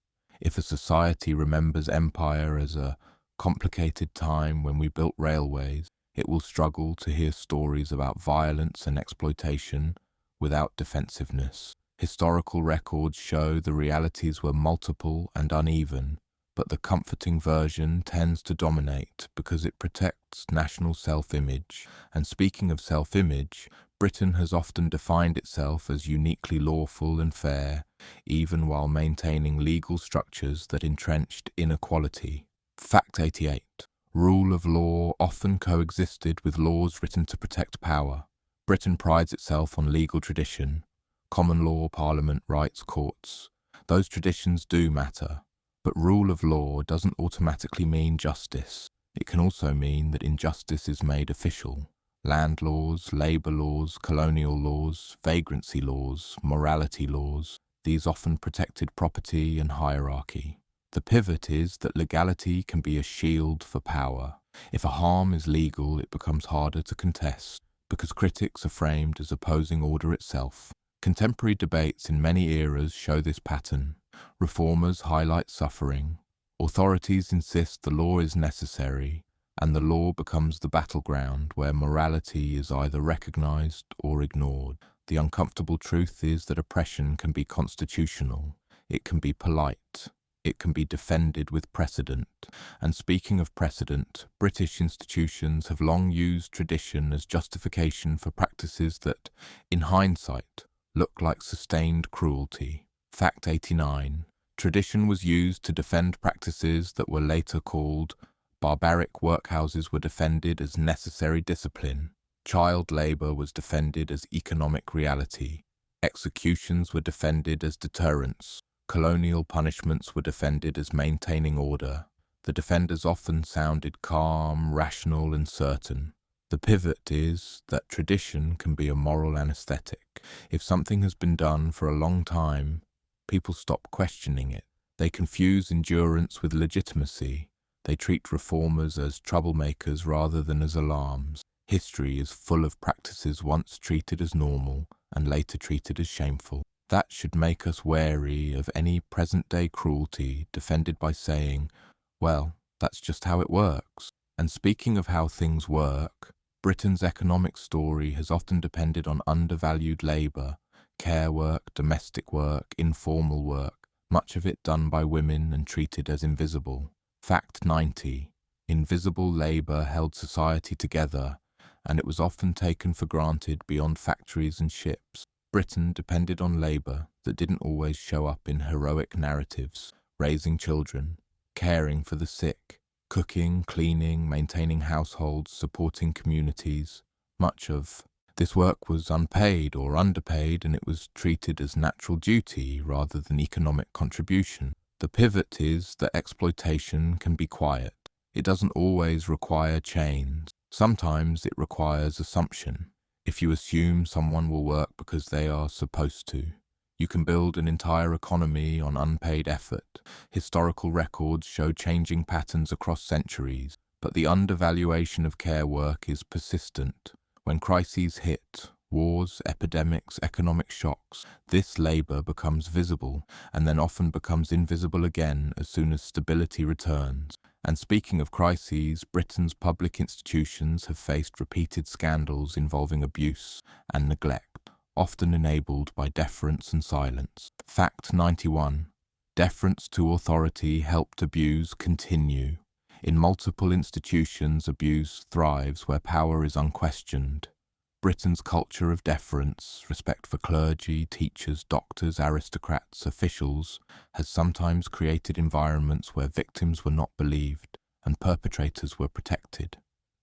If a society remembers empire as a complicated time when we built railways, it will struggle to hear stories about violence and exploitation without defensiveness. Historical records show the realities were multiple and uneven, but the comforting version tends to dominate because it protects national self-image. And speaking of self-image, Britain has often defined itself as uniquely lawful and fair, even while maintaining legal structures that entrenched inequality. Fact 88. Rule of law often coexisted with laws written to protect power. Britain prides itself on legal tradition. Common law, parliament, rights, courts. Those traditions do matter. But rule of law doesn't automatically mean justice. It can also mean that injustice is made official. Land laws, labour laws, colonial laws, vagrancy laws, morality laws, these often protected property and hierarchy. The pivot is that legality can be a shield for power. If a harm is legal, it becomes harder to contest, because critics are framed as opposing order itself. Contemporary debates in many eras show this pattern. Reformers highlight suffering. Authorities insist the law is necessary, and the law becomes the battleground where morality is either recognized or ignored. The uncomfortable truth is that oppression can be constitutional. It can be polite. It can be defended with precedent. And speaking of precedent, British institutions have long used tradition as justification for practices that, in hindsight, look like sustained cruelty. Fact 89. Tradition was used to defend practices that were later called barbaric. Workhouses were defended as necessary discipline. Child labour was defended as economic reality. Executions were defended as deterrence. Colonial punishments were defended as maintaining order. The defenders often sounded calm, rational and certain. The pivot is that tradition can be a moral anesthetic. If something has been done for a long time, people stop questioning it. They confuse endurance with legitimacy. They treat reformers as troublemakers rather than as alarms. History is full of practices once treated as normal and later treated as shameful. That should make us wary of any present-day cruelty defended by saying, well, that's just how it works. And speaking of how things work, Britain's economic story has often depended on undervalued labour, care work, domestic work, informal work, much of it done by women and treated as invisible. Fact 90. Invisible labour held society together, and it was often taken for granted beyond factories and ships. Britain depended on labour that didn't always show up in heroic narratives, raising children, caring for the sick, cooking, cleaning, maintaining households, supporting communities. Much of this work was unpaid or underpaid, and it was treated as natural duty rather than economic contribution. The pivot is that exploitation can be quiet. It doesn't always require chains. Sometimes it requires assumption. If you assume someone will work because they are supposed to, you can build an entire economy on unpaid effort. Historical records show changing patterns across centuries, but the undervaluation of care work is persistent. When crises hit, wars, epidemics, economic shocks, this labor becomes visible and then often becomes invisible again as soon as stability returns. And speaking of crises, Britain's public institutions have faced repeated scandals involving abuse and neglect, often enabled by deference and silence. Fact 91. Deference to authority helped abuse continue. In multiple institutions, abuse thrives where power is unquestioned. Britain's culture of deference, respect for clergy, teachers, doctors, aristocrats, officials, has sometimes created environments where victims were not believed and perpetrators were protected.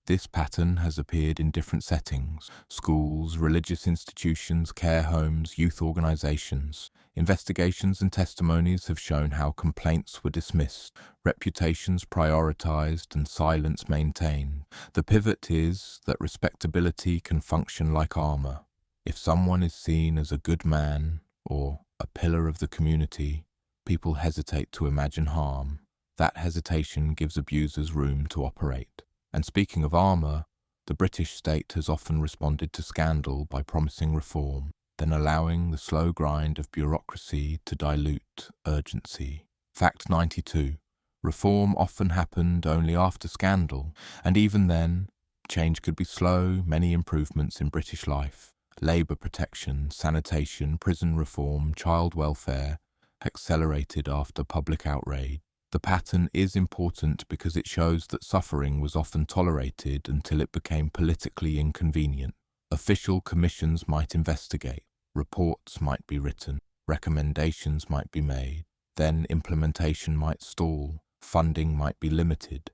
This pattern has appeared in different settings: schools, religious institutions, care homes, youth organizations. Investigations and testimonies have shown how complaints were dismissed, reputations prioritized, and silence maintained. The pivot is that respectability can function like armor. If someone is seen as a good man or a pillar of the community, people hesitate to imagine harm. That hesitation gives abusers room to operate. And speaking of armour, the British state has often responded to scandal by promising reform, then allowing the slow grind of bureaucracy to dilute urgency. Fact 92. Reform often happened only after scandal, and even then, change could be slow. Many improvements in British life, labour protection, sanitation, prison reform, child welfare, accelerated after public outrage. The pattern is important because it shows that suffering was often tolerated until it became politically inconvenient. Official commissions might investigate, reports might be written, recommendations might be made, then implementation might stall, funding might be limited,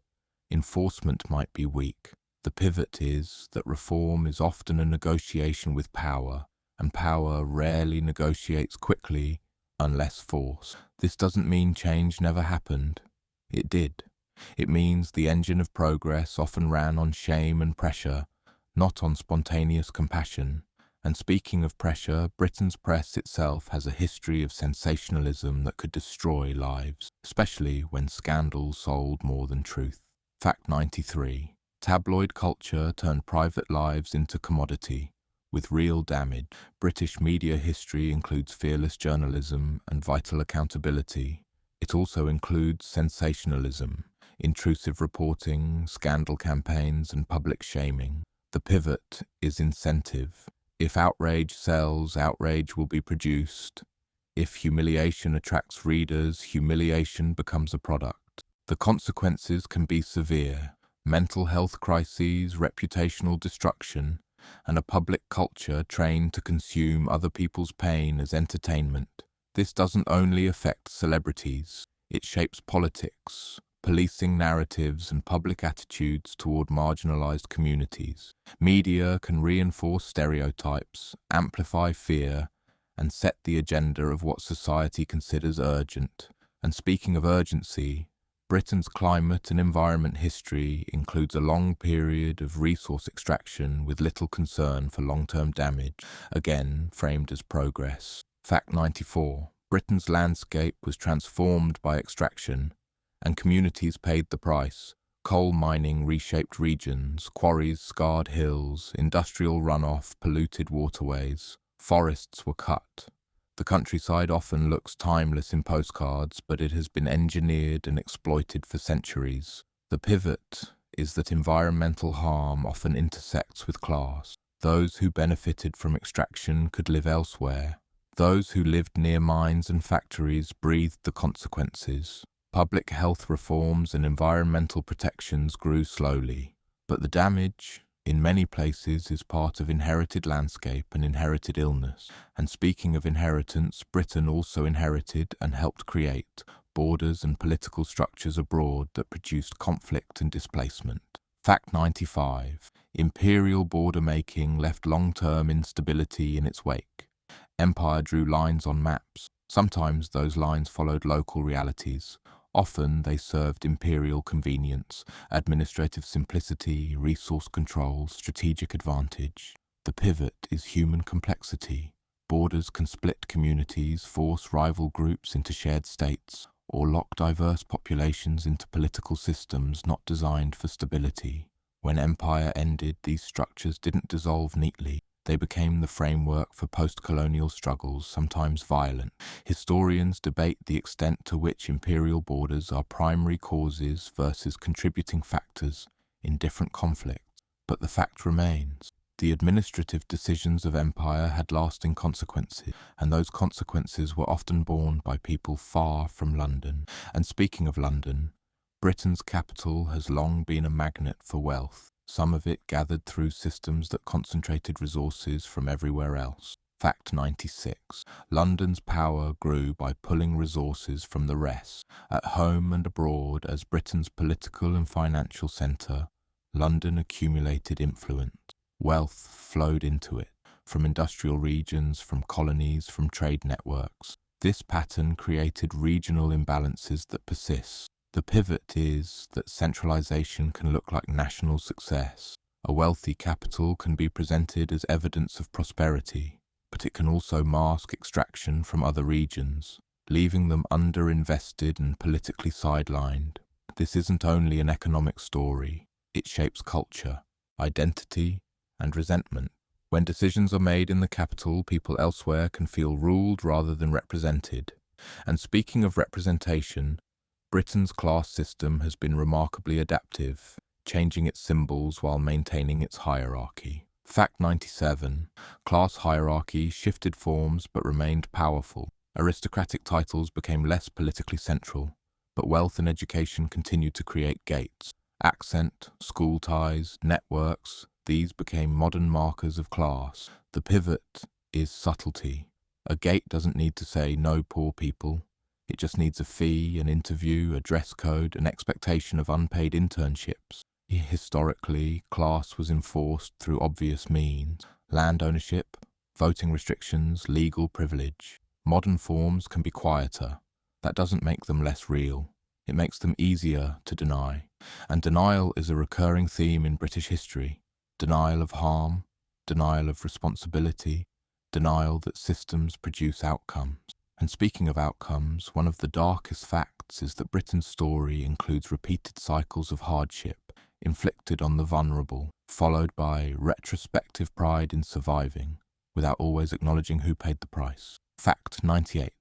enforcement might be weak. The pivot is that reform is often a negotiation with power, and power rarely negotiates quickly unless forced. This doesn't mean change never happened. It did. It means the engine of progress often ran on shame and pressure, not on spontaneous compassion. And speaking of pressure, Britain's press itself has a history of sensationalism that could destroy lives, especially when scandal sold more than truth. Fact 93. Tabloid culture turned private lives into commodity, with real damage. British media history includes fearless journalism and vital accountability. It also includes sensationalism, intrusive reporting, scandal campaigns, and public shaming. The pivot is incentive. If outrage sells, outrage will be produced. If humiliation attracts readers, humiliation becomes a product. The consequences can be severe: mental health crises, reputational destruction, and a public culture trained to consume other people's pain as entertainment. This doesn't only affect celebrities, it shapes politics, policing narratives, and public attitudes toward marginalized communities. Media can reinforce stereotypes, amplify fear, and set the agenda of what society considers urgent. And speaking of urgency, Britain's climate and environment history includes a long period of resource extraction with little concern for long-term damage, again framed as progress. Fact 94. Britain's landscape was transformed by extraction, and communities paid the price. Coal mining reshaped regions, quarries scarred hills, industrial runoff polluted waterways, forests were cut. The countryside often looks timeless in postcards, but it has been engineered and exploited for centuries. The pivot is that environmental harm often intersects with class. Those who benefited from extraction could live elsewhere. Those who lived near mines and factories breathed the consequences. Public health reforms and environmental protections grew slowly, but the damage in many places is part of inherited landscape and inherited illness. And speaking of inheritance, Britain also inherited and helped create borders and political structures abroad that produced conflict and displacement. Fact 95. Imperial border making left long-term instability in its wake. Empire drew lines on maps. Sometimes those lines followed local realities. Often they served imperial convenience, administrative simplicity, resource control, strategic advantage. The pivot is human complexity. Borders can split communities, force rival groups into shared states, or lock diverse populations into political systems not designed for stability. When empire ended, these structures didn't dissolve neatly. They became the framework for post-colonial struggles, sometimes violent. Historians debate the extent to which imperial borders are primary causes versus contributing factors in different conflicts. But the fact remains. The administrative decisions of empire had lasting consequences, and those consequences were often borne by people far from London. And speaking of London, Britain's capital has long been a magnet for wealth, some of it gathered through systems that concentrated resources from everywhere else. Fact 96. London's power grew by pulling resources from the rest. At home and abroad, as Britain's political and financial centre, London accumulated influence. Wealth flowed into it, from industrial regions, from colonies, from trade networks. This pattern created regional imbalances that persist. The pivot is that centralisation can look like national success. A wealthy capital can be presented as evidence of prosperity, but it can also mask extraction from other regions, leaving them underinvested and politically sidelined. This isn't only an economic story, it shapes culture, identity, and resentment. When decisions are made in the capital, people elsewhere can feel ruled rather than represented. And speaking of representation, Britain's class system has been remarkably adaptive, changing its symbols while maintaining its hierarchy. Fact 97. Class hierarchy shifted forms but remained powerful. Aristocratic titles became less politically central, but wealth and education continued to create gates. Accent, school ties, networks, these became modern markers of class. The pivot is subtlety. A gate doesn't need to say no poor people. It just needs a fee, an interview, a dress code, an expectation of unpaid internships. Historically, class was enforced through obvious means: land ownership, voting restrictions, legal privilege. Modern forms can be quieter. That doesn't make them less real. It makes them easier to deny. And denial is a recurring theme in British history. Denial of harm, denial of responsibility, denial that systems produce outcomes. And speaking of outcomes, one of the darkest facts is that Britain's story includes repeated cycles of hardship inflicted on the vulnerable, followed by retrospective pride in surviving, without always acknowledging who paid the price. Fact 98.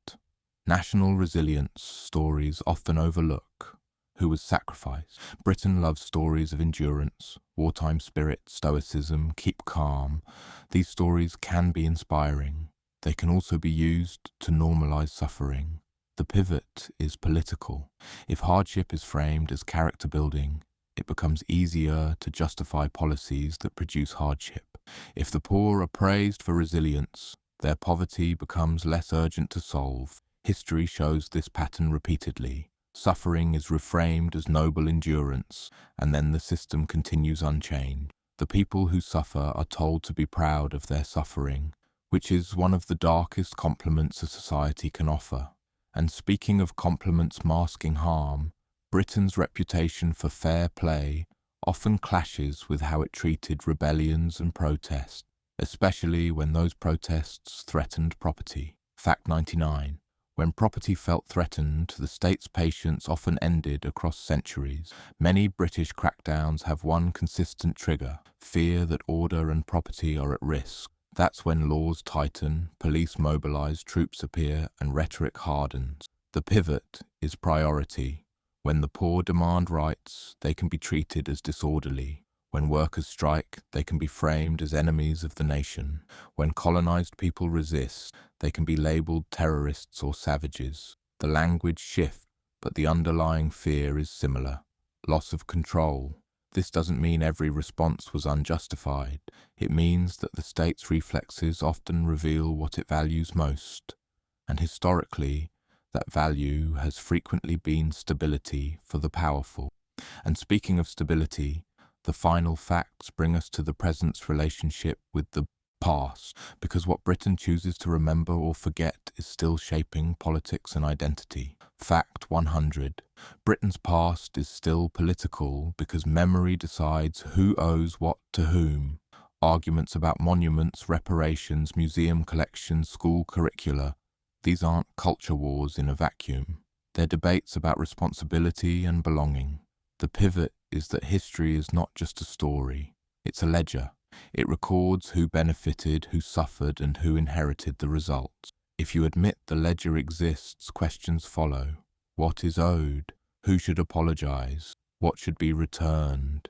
National resilience stories often overlook who was sacrificed. Britain loves stories of endurance, wartime spirit, stoicism, keep calm. These stories can be inspiring. They can also be used to normalize suffering. The pivot is political. If hardship is framed as character building, it becomes easier to justify policies that produce hardship. If the poor are praised for resilience, their poverty becomes less urgent to solve. History shows this pattern repeatedly. Suffering is reframed as noble endurance, and then the system continues unchanged. The people who suffer are told to be proud of their suffering, which is one of the darkest compliments a society can offer. And speaking of compliments masking harm, Britain's reputation for fair play often clashes with how it treated rebellions and protests, especially when those protests threatened property. Fact 99. When property felt threatened, the state's patience often ended across centuries. Many British crackdowns have one consistent trigger: fear that order and property are at risk. That's when laws tighten, police mobilize, troops appear, and rhetoric hardens. The pivot is priority. When the poor demand rights, they can be treated as disorderly. When workers strike, they can be framed as enemies of the nation. When colonized people resist, they can be labeled terrorists or savages. The language shifts, but the underlying fear is similar: loss of control. This doesn't mean every response was unjustified. It means that the state's reflexes often reveal what it values most. And historically, That value has frequently been stability for the powerful. And speaking of stability, the final facts bring us to the present's relationship with the past, because what Britain chooses to remember or forget is still shaping politics and identity. Fact 100. Britain's past is still political because memory decides who owes what to whom. Arguments about monuments, reparations, museum collections, school curricula, these aren't culture wars in a vacuum. They're debates about responsibility and belonging. The pivot is that history is not just a story, it's a ledger. It records who benefited, who suffered, and who inherited the results. If you admit the ledger exists, questions follow. What is owed? Who should apologize? What should be returned?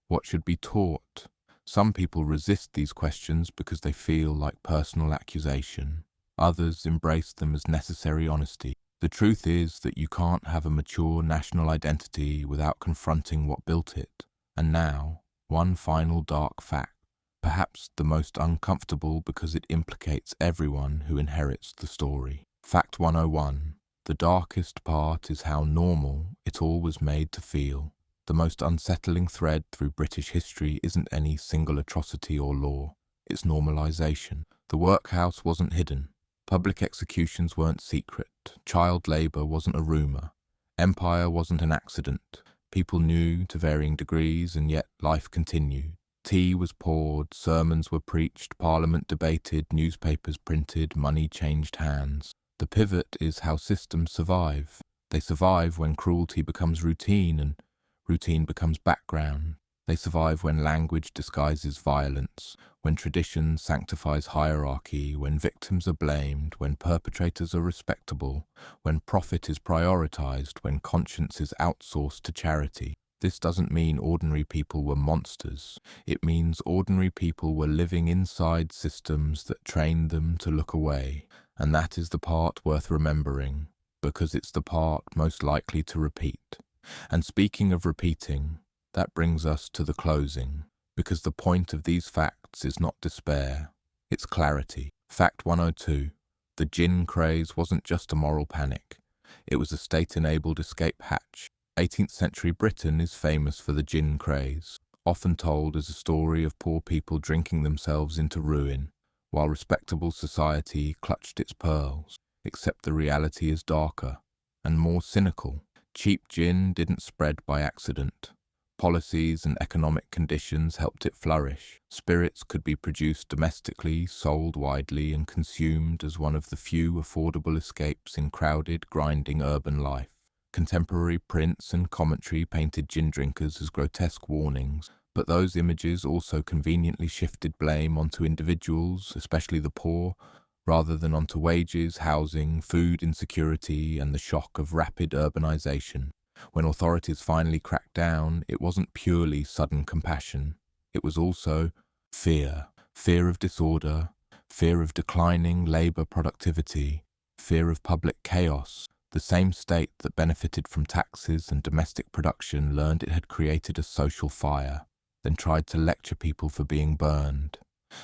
What should be taught? Some people resist these questions because they feel like personal accusation. Others embrace them as necessary honesty. The truth is that you can't have a mature national identity without confronting what built it. And now, one final dark fact, perhaps the most uncomfortable because it implicates everyone who inherits the story. Fact 101. The darkest part is how normal it all was made to feel. The most unsettling thread through British history isn't any single atrocity or law. It's normalisation. The workhouse wasn't hidden. Public executions weren't secret. Child labour wasn't a rumour. Empire wasn't an accident. People knew to varying degrees, and yet life continued. Tea was poured, sermons were preached, parliament debated, newspapers printed, money changed hands. The pivot is how systems survive. They survive when cruelty becomes routine and routine becomes background. They survive when language disguises violence, when tradition sanctifies hierarchy, when victims are blamed, when perpetrators are respectable, when profit is prioritized, when conscience is outsourced to charity. This doesn't mean ordinary people were monsters. It means ordinary people were living inside systems that trained them to look away. And that is the part worth remembering, because it's the part most likely to repeat. And speaking of repeating, that brings us to the closing, because the point of these facts is not despair, it's clarity. Fact 102. The gin craze wasn't just a moral panic. It was a state-enabled escape hatch. 18th century Britain is famous for the gin craze, often told as a story of poor people drinking themselves into ruin, while respectable society clutched its pearls. Except the reality is darker and more cynical. Cheap gin didn't spread by accident. Policies and economic conditions helped it flourish. Spirits could be produced domestically, sold widely, and consumed as one of the few affordable escapes in crowded, grinding urban life. Contemporary prints and commentary painted gin drinkers as grotesque warnings, but those images also conveniently shifted blame onto individuals, especially the poor, rather than onto wages, housing, food insecurity, and the shock of rapid urbanization. When authorities finally cracked down, it wasn't purely sudden compassion. It was also fear. Fear of disorder, fear of declining labour productivity, fear of public chaos. The same state that benefited from taxes and domestic production learned it had created a social fire, then tried to lecture people for being burned.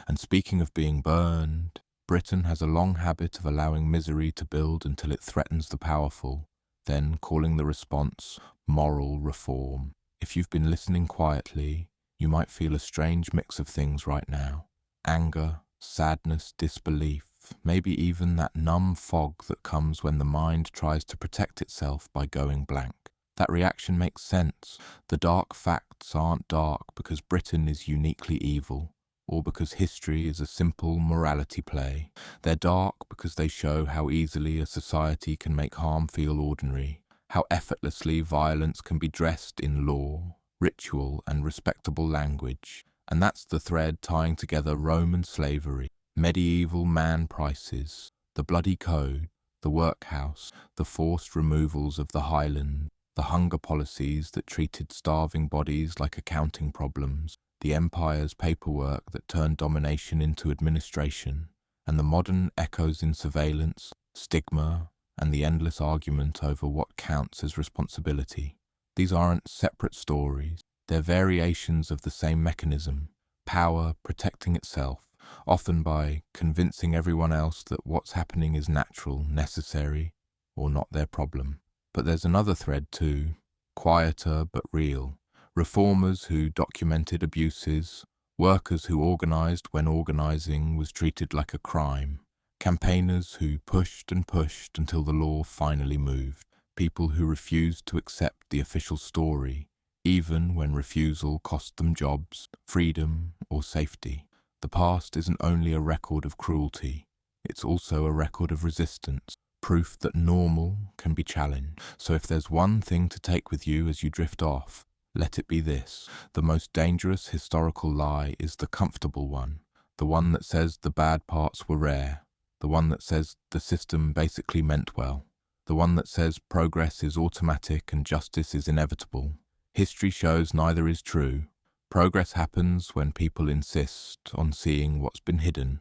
And speaking of being burned, Britain has a long habit of allowing misery to build until it threatens the powerful, then calling the response moral reform. If you've been listening quietly, you might feel a strange mix of things right now. Anger, sadness, disbelief, maybe even that numb fog that comes when the mind tries to protect itself by going blank. That reaction makes sense. The dark facts aren't dark because Britain is uniquely evil, or because history is a simple morality play. They're dark because they show how easily a society can make harm feel ordinary, how effortlessly violence can be dressed in law, ritual, and respectable language. And that's the thread tying together Roman slavery, medieval man prices, the bloody code, the workhouse, the forced removals of the Highland, the hunger policies that treated starving bodies like accounting problems, the empire's paperwork that turned domination into administration, and the modern echoes in surveillance, stigma, and the endless argument over what counts as responsibility. These aren't separate stories. They're variations of the same mechanism, power protecting itself, often by convincing everyone else that what's happening is natural, necessary, or not their problem. But there's another thread too, quieter but real. Reformers who documented abuses, workers who organized when organizing was treated like a crime, campaigners who pushed and pushed until the law finally moved, people who refused to accept the official story, even when refusal cost them jobs, freedom, or safety. The past isn't only a record of cruelty, it's also a record of resistance, proof that normal can be challenged. So if there's one thing to take with you as you drift off, let it be this: the most dangerous historical lie is the comfortable one, the one that says the bad parts were rare, the one that says the system basically meant well, the one that says progress is automatic and justice is inevitable. History shows neither is true. Progress happens when people insist on seeing what's been hidden,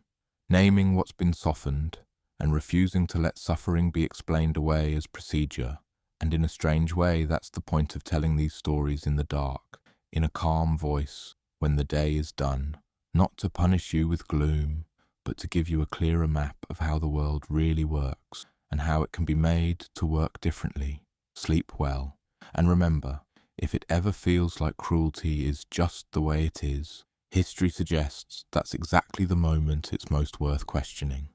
naming what's been softened, and refusing to let suffering be explained away as procedure. And in a strange way, that's the point of telling these stories in the dark, in a calm voice, when the day is done, not to punish you with gloom, but to give you a clearer map of how the world really works, and how it can be made to work differently. Sleep well, and remember, if it ever feels like cruelty is just the way it is, history suggests that's exactly the moment it's most worth questioning.